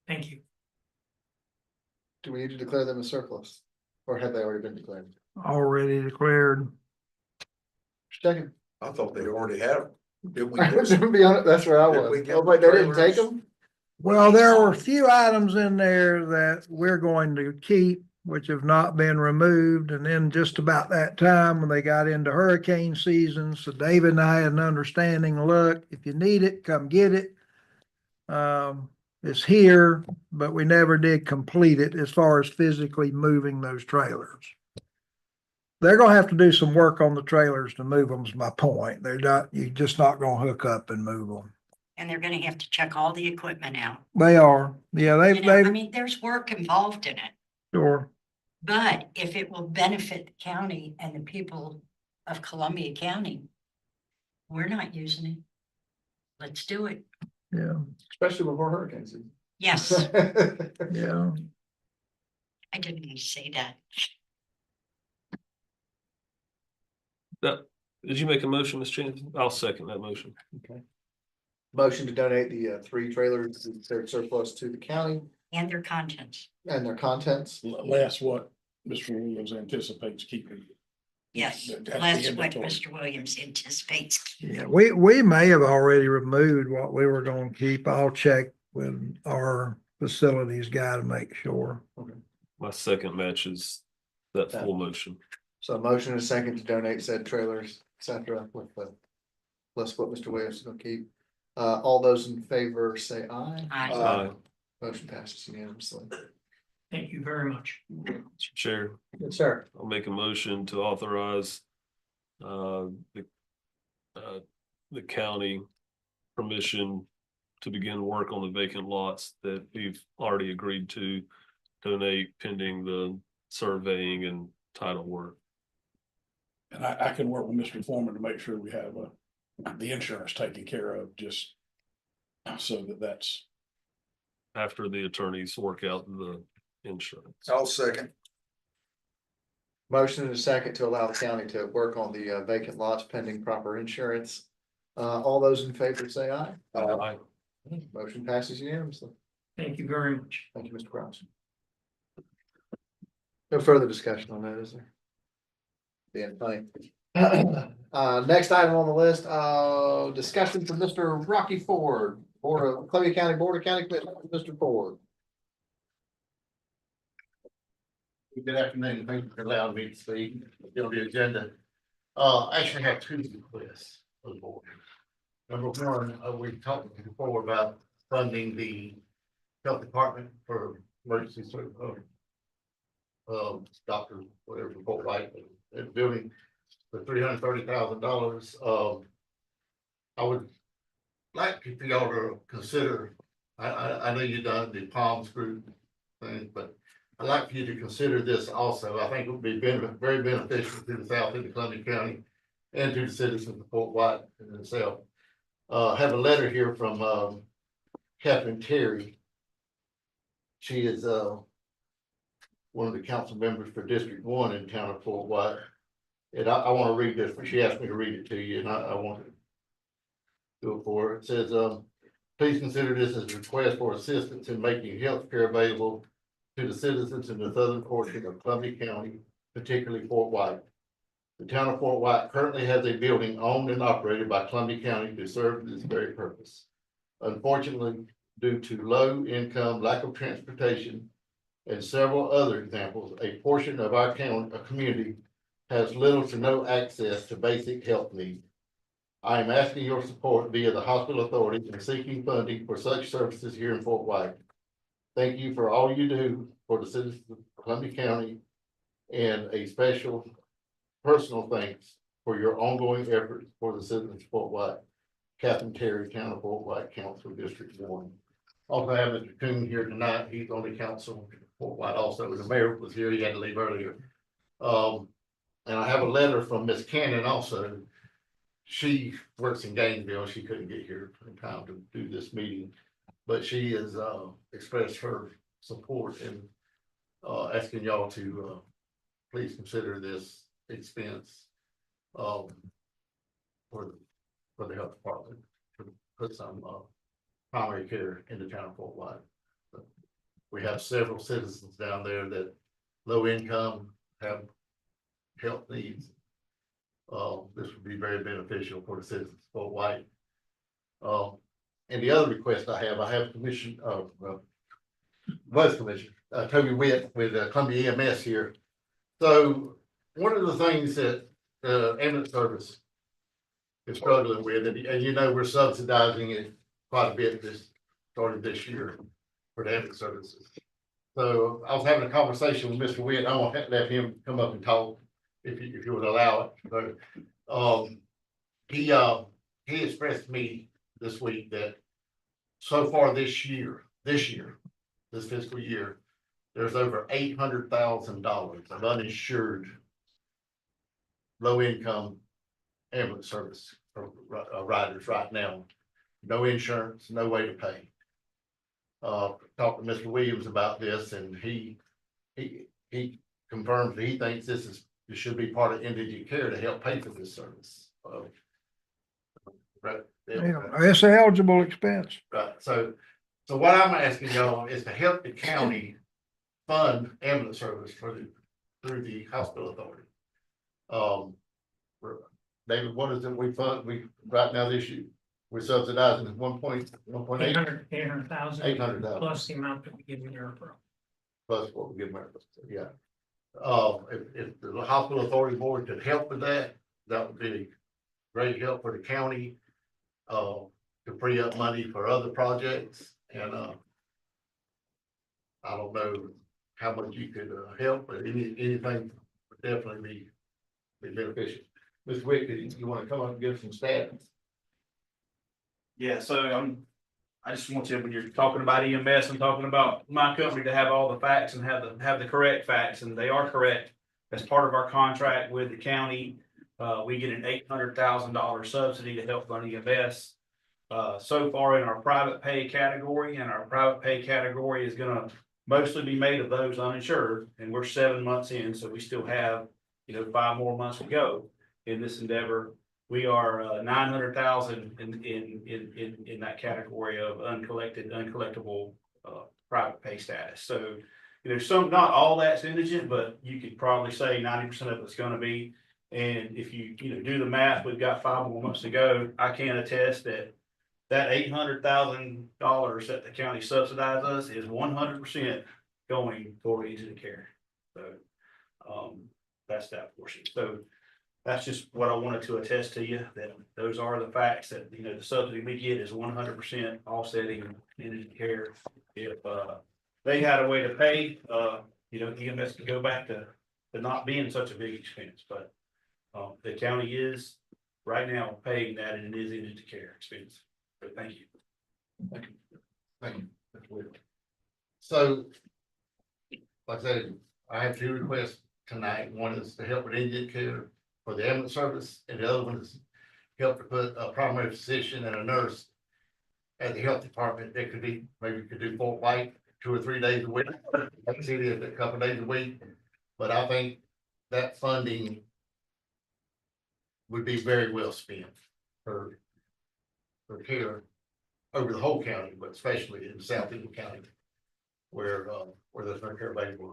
Thank you. Do we need to declare them as surplus? Or have they already been declared? Already declared. Second. I thought they already had them. Didn't we? To be honest, that's where I Did we was. get I was like, they didn't trailers? take them? Well, there were a few items in there that we're going to keep, which have not been removed. And then just about that time when they got into hurricane season, so David and I had an understanding, look, if you need it, come get it. It's here, but we never did complete it as far as physically moving those trailers. They're gonna have to do some work on the trailers to move them is my point. You're just not gonna hook up and move them. And they're gonna have to check all the equipment out. They are, yeah, I mean, there's work involved in it, sure. but if it will benefit the county and the people of Columbia County, we're not using it. let's do it. Yeah, Especially before hurricane season. Yes, yeah. I didn't mean to say that. Did you make a motion, Ms. Chanson? I'll second that motion. Okay. Motion to donate the 3 trailers, their surplus to the county And their contents. and their contents. Less what Mr. Williams anticipates keeping. Yes, That's the that's what inventory. Mr. Williams anticipates. Yeah, we may have already removed what we were gonna keep. I'll check with our facilities guy to make sure. My second matches that full motion. So a motion and a second to donate said trailers, et cetera, with the, plus what Mr. Williams is gonna keep. All those in favor say aye. Aye. Aye. Motion passes unanimously. Thank you very much. Mr. Chair, Good, sir. I'll make a motion to authorize the county permission to begin work on the vacant lots that we've already agreed to donate pending the surveying and title work. And I can work with Mr. Foreman to make sure we have the insurance taken care of, just so that's. After the attorneys work out the insurance. I'll second. Motion and a second to allow the county to work on the vacant lots pending proper insurance. All those in favor say aye. Aye. Motion passes unanimously. Thank you very much. Thank you, Mr. Cross. No further discussion on that, is there? Dan, funny. Next item on the list, discussion from Mr. Rocky Ford, Columbia County Board of County Commissioners, Mr. Ford. Good afternoon. Thank you for allowing me to speak on the agenda. I actually have 2 requests for the board. Number one, we've talked before about funding the health department for emergency doctor, whatever, Fort White, building for $330,000. I would like for y'all to consider, I know you've done the Palms Group thing, but I'd like for you to consider this also. I think it would be very beneficial to the south end of Columbia County and to the citizens of Fort White in itself. Have a letter here from Catherine Terry. She is one of the council members for District 1 in town of Fort White. And I want to read this, but she asked me to read it to you, and I want to do it for her. It says, please consider this as a request for assistance in making health care available to the citizens in the southern portion of Columbia County, particularly Fort White. The town of Fort White currently has a building owned and operated by Columbia County to serve this very purpose. Unfortunately, due to low income, lack of transportation, and several other examples, a portion of our community has little to no access to basic health needs. I am asking your support via the hospital authority in seeking funding for such services here in Fort White. Thank you for all you do for the citizens of Columbia County, and a special personal thanks for your ongoing efforts for the citizens of Fort White. Captain Terry, Town of Fort White, Council District 1. Also have Mr. Coon here tonight. He's on the council in Fort White also. The mayor was here. He had to leave earlier. And I have a letter from Miss Cannon also. She works in Gainesville. She couldn't get here in time to do this meeting, but she has expressed her support and asking y'all to please consider this expense for the health department to put some primary care in the town of Fort White. We have several citizens down there that low income have health needs. This would be very beneficial for the citizens of Fort White. And the other request I have commission Vice Commissioner Toby Witt with Columbia EMS here. So one of the things that the ambulance service is struggling with, and you know, we're subsidizing it quite a bit started this year for the ambulance services. So I was having a conversation with Mr. Witt. I want to let him come up and talk if you would allow it. But he expressed to me this week that so far this fiscal year, there's over $800,000 of uninsured low income ambulance service riders right now no insurance, no way to pay. Talked to Mr. Williams about this, and he confirms that he thinks this should be part of indigent care to help pay for this service. Right. It's an eligible expense. Right, so what I'm asking y'all is to help the county fund ambulance service through the hospital authority. David, what is it we fund, right now this year, we're subsidizing 1.8. 800,000. 800,000. Plus the amount that we give in Europe. Plus what we give them, yeah. If the hospital authority board could help with that, that would be great help for the county. To free up money for other projects, and I don't know how much you could help, but anything would definitely be beneficial. Ms. Wick, you want to come up and give some stats? Yeah, so I just want to, when you're talking about EMS, I'm talking about my company to have all the facts and have the correct facts, and they are correct. As part of our contract with the county, we get an $800,000 subsidy to help fund EMS. So far in our private pay category, and our private pay category is gonna mostly be made of those uninsured, and we're 7 months in, so we still have, 5 more months to go in this endeavor. We are 900,000 in that category of uncollectible private pay status. So there's not all that's indigent, but you could probably say 90% of it's gonna be. And if you do the math, we've got 5 more months to go. I can attest that $800,000 that the county subsidizes us is 100% going toward indigent care. So that's that portion. So that's just what I wanted to attest to you, that those are the facts, that the subsidy we get is 100% offsetting indigent care. If they had a way to pay, EMS could go back to not being such a big expense, but the county is right now paying that, and it is indigent care expense. So thank you. Thank you. So, like I said, I have 2 requests tonight. One is to help with indigent care for the ambulance service, and the other one is help to put a primary physician and a nurse at the health department. That could be, maybe could do Fort White 2 or 3 days a week, city a couple of days a week. But I think that funding would be very well spent for care over the whole county, but especially in South Eagle County, where there's no care available.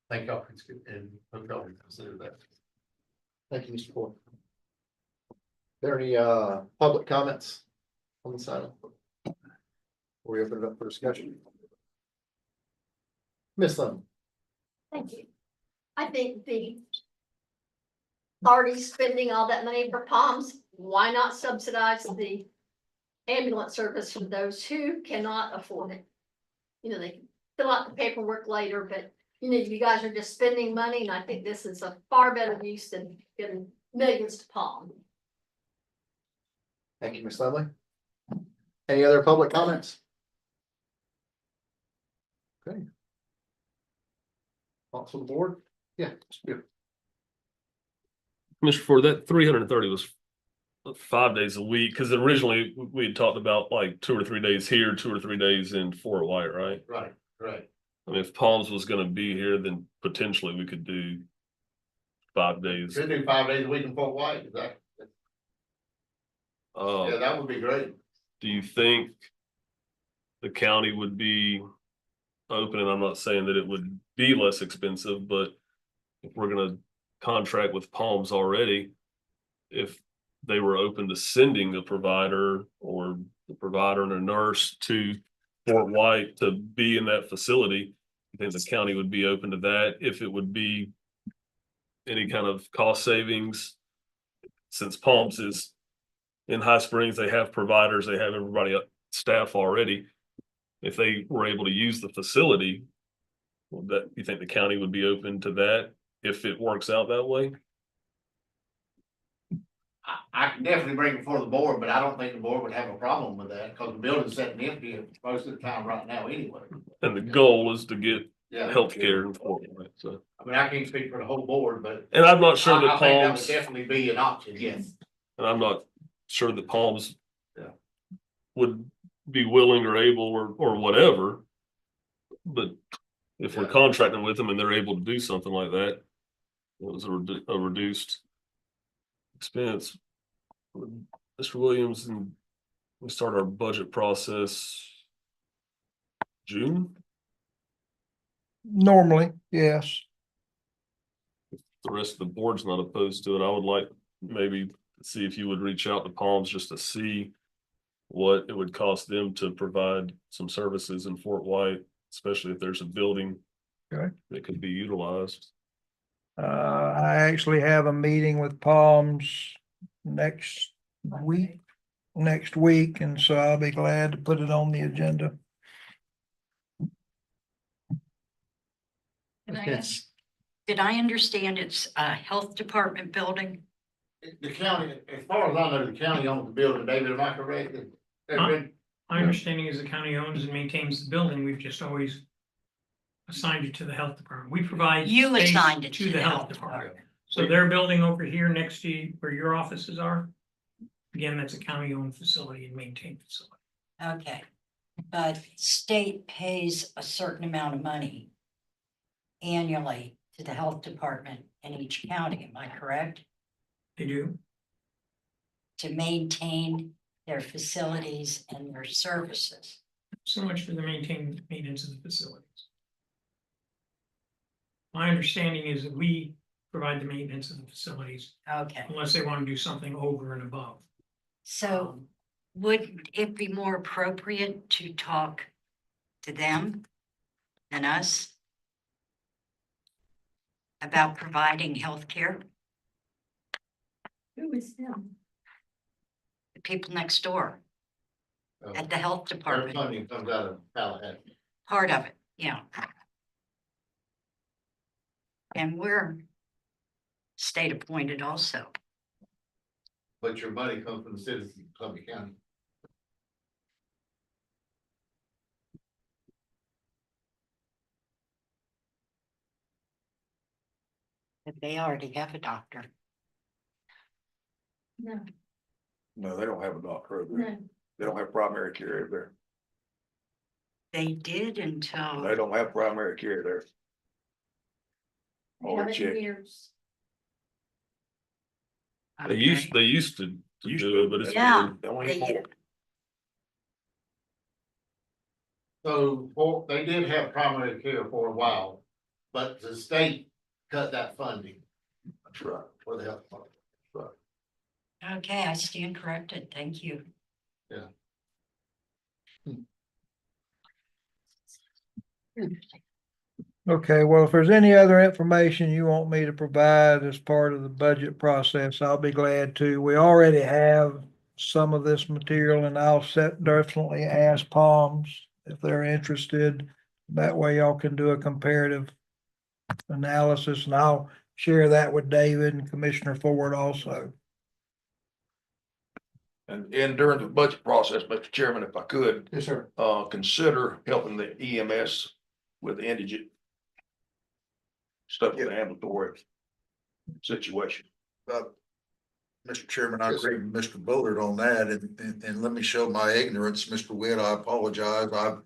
Thank y'all, and hope y'all can consider that. Thank you, Mr. Ford. There any public comments on this item? Before we open it up for discussion. Ms. Lemon. Thank you. I think the already spending all that money for Palms, why not subsidize the ambulance service for those who cannot afford it? They can fill out the paperwork later, but you guys are just spending money, and I think this is a far better use than giving millions to Palm. Thank you, Ms. Lemley. Any other public comments? Okay. Thoughts on the board? Yeah, it's good. Mr. Ford, that 330 was 5 days a week, because originally we had talked about like 2 or 3 days here, 2 or 3 days in Fort White, right? Right. I mean, if Palms was gonna be here, then potentially we could do 5 days. Could do 5 days a week in Fort White, exactly. Yeah, that would be great. Do you think the county would be open? And I'm not saying that it would be less expensive, but if we're gonna contract with Palms already, if they were open to sending a provider or the provider and a nurse to Fort White to be in that facility, I think the county would be open to that. If it would be any kind of cost savings, since Palms is in High Springs, they have providers, they have everybody staff already. If they were able to use the facility, that you think the county would be open to that if it works out that way? I can definitely bring it before the board, but I don't think the board would have a problem with that, because the building's sitting empty most of the time right now anyway. And the goal is to get Yeah. healthcare in Fort White, so. I mean, I can't speak for the whole board, but. And I'm not sure that I think that would Palms, definitely be an option, yes. and I'm not sure that Palms would be willing or able or whatever. But if we're contracting with them and they're able to do something like that, it was a reduced expense. Mr. Williams, and we start our budget process June. Normally, yes. The rest of the board's not opposed to it. I would like maybe see if you would reach out to Palms just to see what it would cost them to provide some services in Fort White, especially if there's a building Okay. that could be utilized. I actually have a meeting with Palms next week, and so I'll be glad to put it on the agenda. Can I ask, did I understand it's a health department building? The county, as far as I know, the county owns the building, David, am I correct? My understanding is the county owns and maintains the building. We've just always assigned it to the health department. We provide You space assigned it to the health department. department. So their building over here next to you, where your offices are, again, that's a county-owned facility and maintained facility. Okay, but state pays a certain amount of money annually to the health department in each county, am I correct? They do. To maintain their facilities and their services. So much for the maintenance of the facilities. My understanding is that we provide the maintenance of the facilities Okay, unless they want to do something over and above. so would it be more appropriate to talk to them than us about providing health care? Who is them? The people next door Oh. at the health Their department, funding comes out of Tallahassee. part of it, yeah. And we're state appointed also. But your money comes from the citizens of Columbia County. But they already have a doctor. No, No, they don't have a doctor over there. no. They don't have primary care over there. They did until. They don't have primary care there. They Oh, haven't check. in years. They used to Used do to, it, but it's Yeah. They don't They- anymore. So they did have primary care for a while, but the state cut that funding That's right. for the health department. Okay, I stand corrected. Thank you. Okay, well, if there's any other information you want me to provide as part of the budget process, I'll be glad to. We already have some of this material and I'll definitely ask Palms if they're interested. That way y'all can do a comparative analysis and I'll share that with David and Commissioner Ford also. And during the budget process, Mr. Chairman, if I could, Yes, sir. consider helping the EMS with the indigent stuff with the ambulatory situation. Mr. Chairman, I agree with Mr. Bullard on that, and let me show my ignorance, Mr. Witt, I apologize, I've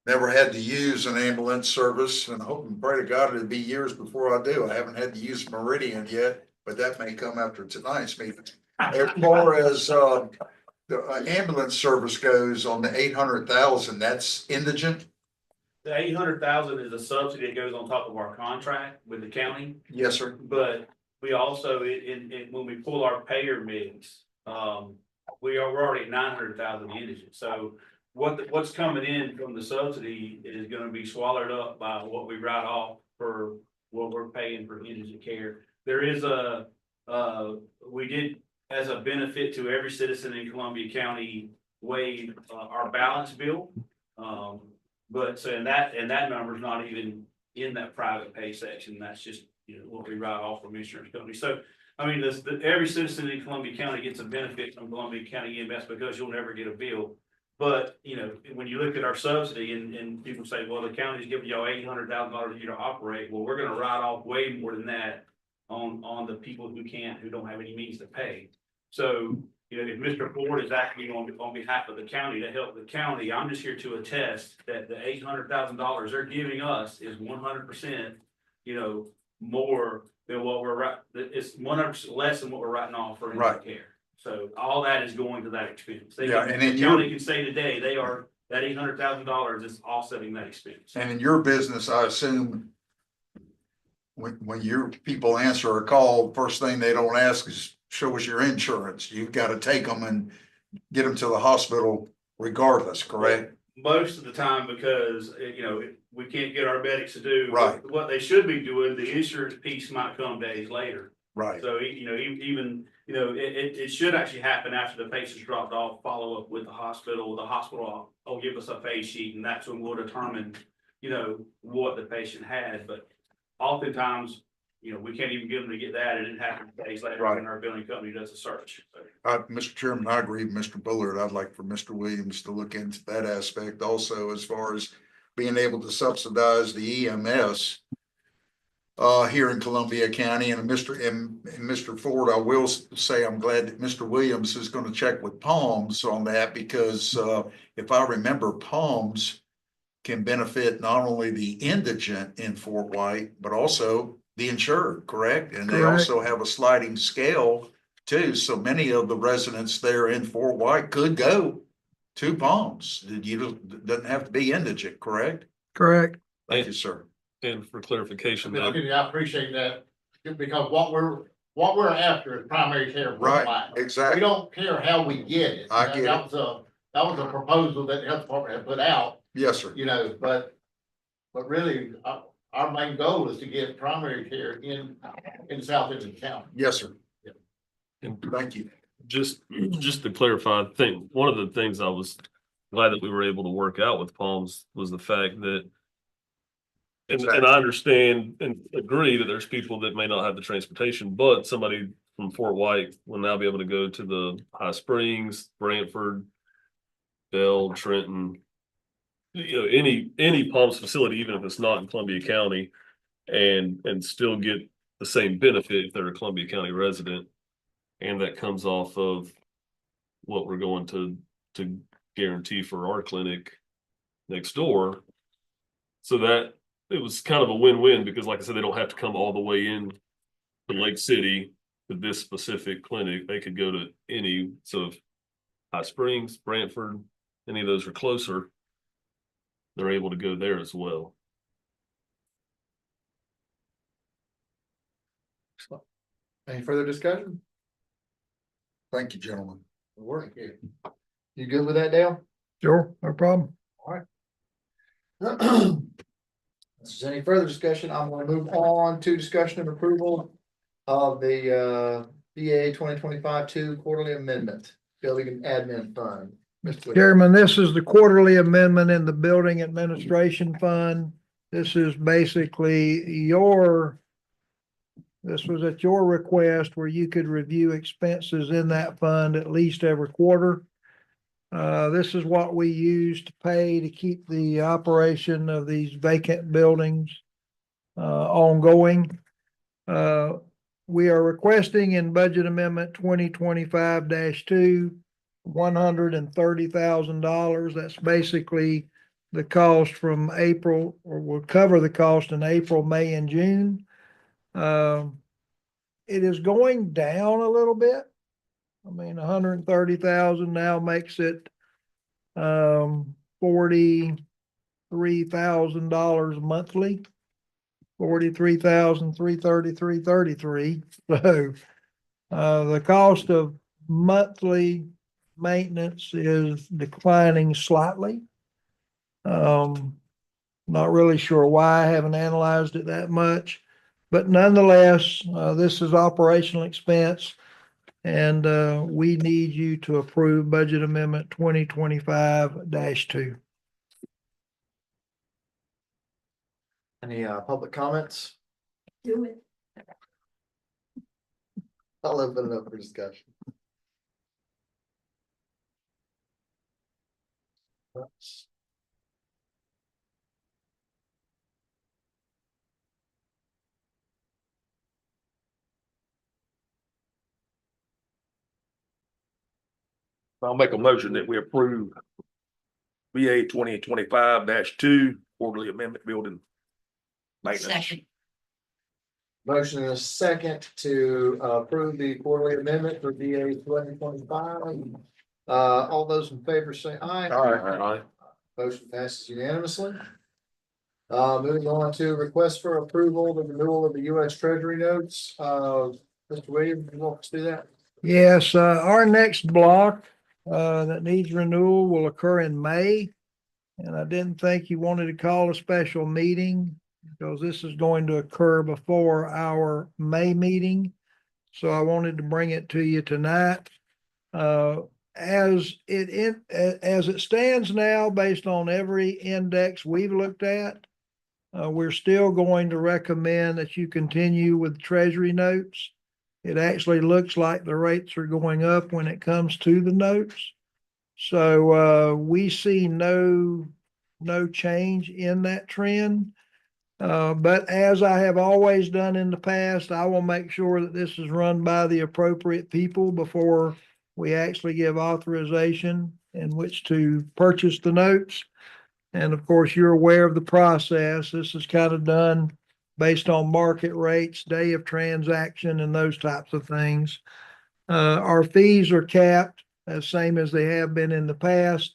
never had to use an ambulance service, and I hope and pray to God it'll be years before I do. I haven't had to use Meridian yet, but that may come after tonight's meeting. As far as, the ambulance service goes on the 800,000, that's indigent? The 800,000 is a subsidy that goes on top of our contract with the county. Yes, sir. But we also, when we pull our payer mix, we're already at 900,000 indigent. So what's coming in from the subsidy is gonna be swallowed up by what we write off for what we're paying for indigent care. There is we did, as a benefit to every citizen in Columbia County, waive our balance bill. But so, and that number's not even in that private pay section. That's just, what we write off from insurance companies. So, I mean, every citizen in Columbia County gets a benefit from Columbia County EMS because you'll never get a bill. But, when you look at our subsidy and people say, well, the county's giving y'all $800,000 a year to operate. Well, we're gonna write off way more than that on the people who don't have any means to pay. So You know, if Mr. Ford is acting on behalf of the county to help the county, I'm just here to attest that the $800,000 they're giving us is 100%, you know, more than what we're right, it's 100% less than what we're writing off for Right. care. So all that is going to that expense. Yeah, and The in county can say today, that $800,000 is offsetting that expense. And in your business, I assume when your people answer a call, first thing they don't ask is, show us your insurance. You've got to take them and get them to the hospital regardless, correct? Most of the time, because, you know, we can't get our medics to do. Right. What they should be doing, the insurance piece might come days later. Right. So, you know, even, you know, it should actually happen after the patient's dropped off, follow up with the hospital. The hospital will give us a phase sheet, and that's when we'll determine, you know, what the patient had. But oftentimes, you know, we can't even get them to get that, and it happens days later Right. when our billing company does a search. So, Mr. Chairman, I agree with Mr. Bullard. I'd like for Mr. Williams to look into that aspect also, as far as being able to subsidize the EMS here in Columbia County. And Mr. Ford, I will say I'm glad that Mr. Williams is going to check with Palms on that, because if I remember, Palms can benefit not only the indigent in Fort White, but also the insured, correct? And they Correct. also have a sliding scale too. So many of the residents there in Fort White could go to Palms. Doesn't have to be indigent, correct? Correct. Thank you, sir. And for clarification, I appreciate that, because what we're after is primary care. Right, We exactly. don't care how we get it. I get That was a proposal that the health department had put out, Yes, sir. you know, but really, our main goal is to get primary care in South End County. Yes, sir. and Thank you. just to clarify, I think one of the things I was glad that we were able to work out with Palms was the fact that, and I understand and agree that there's people that may not have the transportation, but somebody from Fort White will now be able to go to the High Springs, Brantford, Bell, Trenton, you know, any Palms facility, even if it's not in Columbia County, and still get the same benefit if they're a Columbia County resident. And that comes off of what we're going to guarantee for our clinic next door. So that it was kind of a win-win, because like I said, they don't have to come all the way in to Lake City to this specific clinic. They could go to any, so if High Springs, Brantford, any of those are closer, they're able to go there as well. Any further discussion? Thank you, gentlemen. Work here. You good with that, Dale? Sure, no problem. If there's any further discussion, I'm gonna move on to discussion and approval of the BA 2025-2 quarterly amendment, building and admin fund. Mr. Williams. Chairman, this is the quarterly amendment in the Building Administration Fund. This is basically this was at your request, where you could review expenses in that fund at least every quarter. This is what we use to pay to keep the operation of these vacant buildings ongoing. We are requesting in Budget Amendment 2025-2, $130,000. That's basically the cost from April, or will cover the cost in April, May, and June. It is going down a little bit. I mean, 130,000 now makes it $43,000 monthly. 43,333.33. So the cost of monthly maintenance is declining slightly. Not really sure why. I haven't analyzed it that much, but nonetheless, this is operational expense, and we need you to approve Budget Amendment 2025-2. Any public comments? Do it. I'll open it up for discussion. I'll make a motion that we approve BA 2025-2 quarterly amendment building maintenance. Second, Motion and a second to approve the quarterly amendment for DA 2025. All those in favor say aye. Aye. Motion passes unanimously. Moving on to request for approval, the renewal of the US Treasury notes. Mr. Williams, you want us to do that? Yes, our next block that needs renewal will occur in May. And I didn't think you wanted to call a special meeting because this is going to occur before our May meeting. So I wanted to bring it to you tonight. As it stands now, based on every index we've looked at, we're still going to recommend that you continue with Treasury notes. It actually looks like the rates are going up when it comes to the notes. So we see no change in that trend. But as I have always done in the past, I will make sure that this is run by the appropriate people before we actually give authorization in which to purchase the notes. And of course, you're aware of the process. This is kind of done based on market rates, day of transaction, and those types of things. Our fees are capped as same as they have been in the past.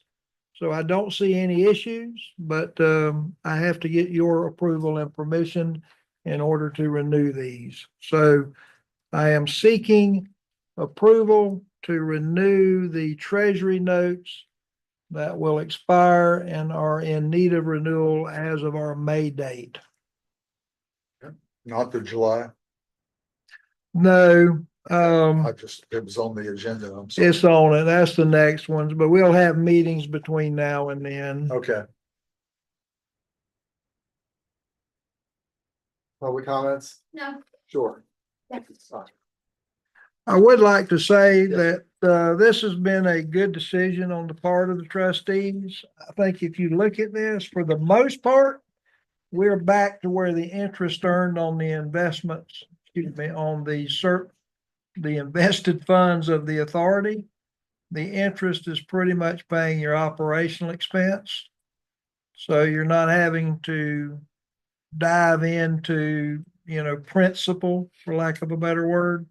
So I don't see any issues, but I have to get your approval and permission in order to renew these. So I am seeking approval to renew the Treasury notes that will expire and are in need of renewal as of our May date. Not the July. No, It was on the agenda. I'm sorry. it's on it. That's the next ones, but we'll have meetings between now and then. Okay. Public comments? No. Sure. I would like to say that this has been a good decision on the part of the trustees. I think if you look at this, for the most part, we're back to where the interest earned on the investments, on the invested funds of the authority. The interest is pretty much paying your operational expense. So you're not having to dive into, principle, for lack of a better word.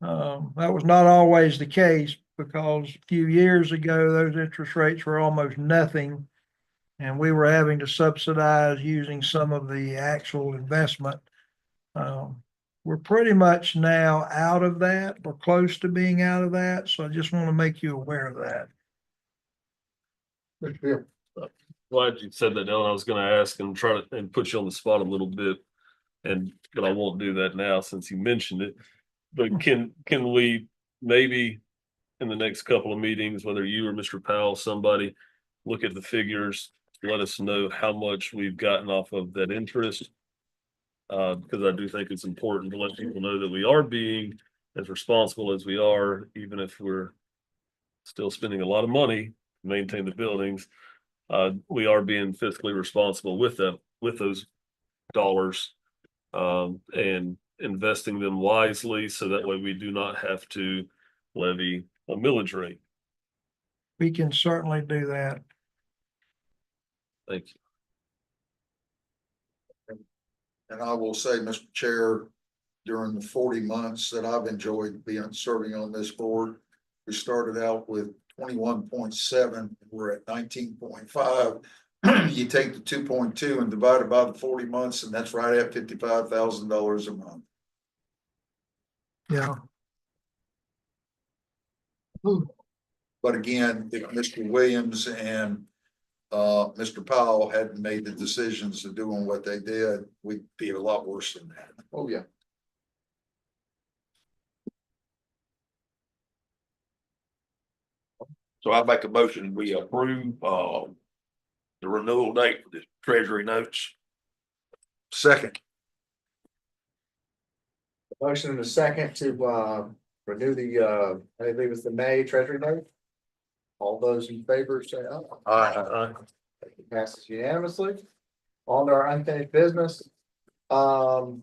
That was not always the case because a few years ago, those interest rates were almost nothing. And we were having to subsidize using some of the actual investment. We're pretty much now out of that. We're close to being out of that. So I just want to make you aware of that. Mr. Bill. Glad you said that, Dylan. I was gonna ask and try to and put you on the spot a little bit. But I won't do that now since you mentioned it. But can we maybe in the next couple of meetings, whether you or Mr. Powell, somebody, look at the figures, let us know how much we've gotten off of that interest. Because I do think it's important to let people know that we are being as responsible as we are, even if we're still spending a lot of money to maintain the buildings. We are being fiscally responsible with those dollars, and investing them wisely so that way we do not have to levy a millage rate. We can certainly do that. Thank you. And I will say, Mr. Chair, during the 40 months that I've enjoyed serving on this board, we started out with 21.7, we're at 19.5. You take the 2.2 and divide it by the 40 months, and that's right at $55,000 a month. Yeah. But again, if Mr. Williams and Mr. Powell hadn't made the decisions of doing what they did, we'd be a lot worse than that. Oh, yeah. So I make a motion, we approve, the renewal date for the Treasury notes. Second. Motion and a second to renew the I think it was the May Treasury note. All those in favor say aye. It passes unanimously. On to our unfinished business. Mr.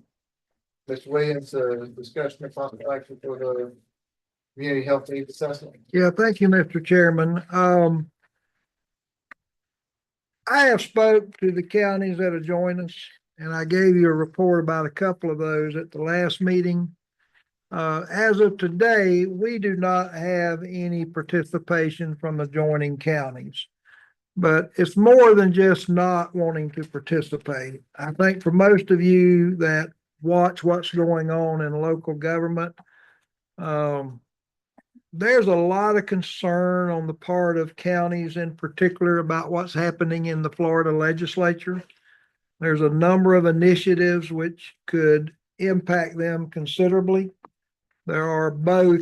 Williams, discussion of possible action for the community health needs assessment. Yeah, thank you, Mr. Chairman. I have spoke to the counties that have joined us, and I gave you a report about a couple of those at the last meeting. As of today, we do not have any participation from adjoining counties. But it's more than just not wanting to participate. I think for most of you that watch what's going on in local government, there's a lot of concern on the part of counties in particular about what's happening in the Florida legislature. There's a number of initiatives which could impact them considerably. There are both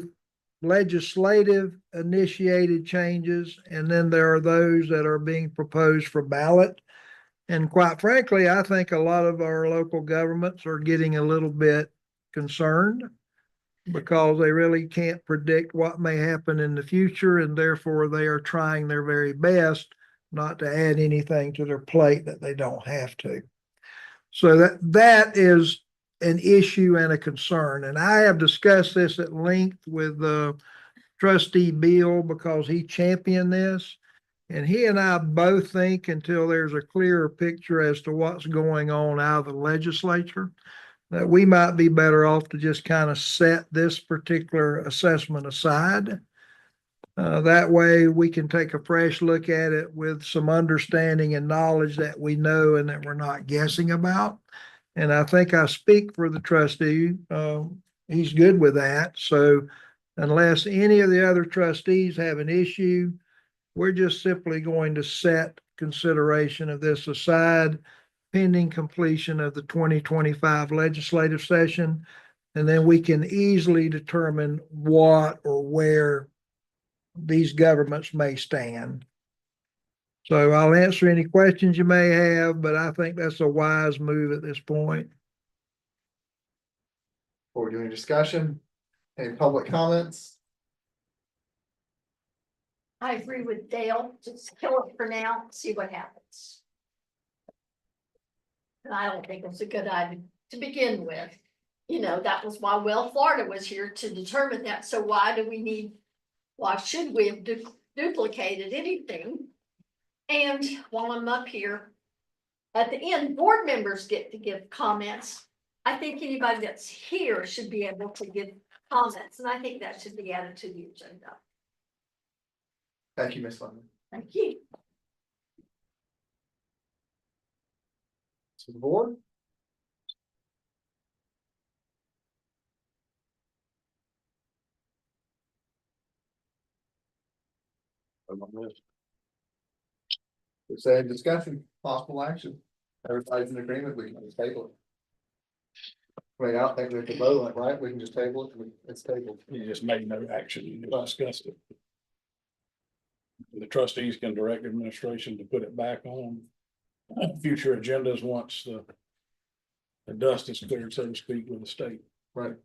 legislative initiated changes, and then there are those that are being proposed for ballot. And quite frankly, I think a lot of our local governments are getting a little bit concerned because they really can't predict what may happen in the future, and therefore they are trying their very best not to add anything to their plate that they don't have to. So that is an issue and a concern. And I have discussed this at length with Trustee Bill because he championed this. And he and I both think until there's a clearer picture as to what's going on out of the legislature, that we might be better off to just kind of set this particular assessment aside. That way we can take a fresh look at it with some understanding and knowledge that we know and that we're not guessing about. And I think I speak for the trustee. He's good with that. So unless any of the other trustees have an issue, we're just simply going to set consideration of this aside pending completion of the 2025 legislative session. And then we can easily determine what or where these governments may stand. So I'll answer any questions you may have, but I think that's a wise move at this point. Before we do any discussion, any public comments? I agree with Dale, just kill it for now, see what happens. And I don't think it's a good idea to begin with. You know, that was why Florida was here to determine that. So why should we have duplicated anything? And while I'm up here, at the end, board members get to give comments. I think anybody that's here should be able to give comments, and I think that should be added to the agenda. Thank you, Ms. Lemon. Thank you. To the board. We're saying discussion, possible action. Everybody's in agreement, we can just table it. I mean, I don't think we have to vote on it, right? We can just table it, it's tabled. You just made no action, you just discussed it. The trustees can direct administration to put it back on future agendas once the dust is cleared, so to speak, with the state. Right.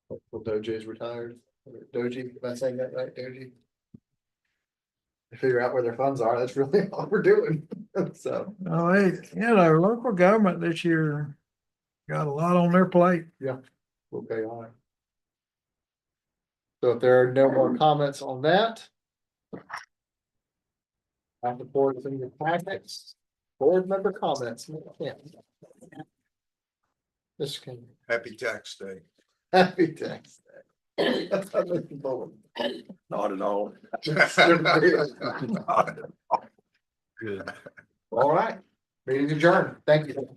Well, Doji's retired. Doji, am I saying that right, Doji? To figure out where their funds are, that's really all we're doing, so. Oh, hey, local government this year got a lot on their plate. Okay, all right. So if there are no more comments on that. I have the board in your packets, board member comments. Yeah. This can, Happy tax day. happy tax day. That's what I'm looking forward. Not at all. Good. All right, meeting adjourned, thank you.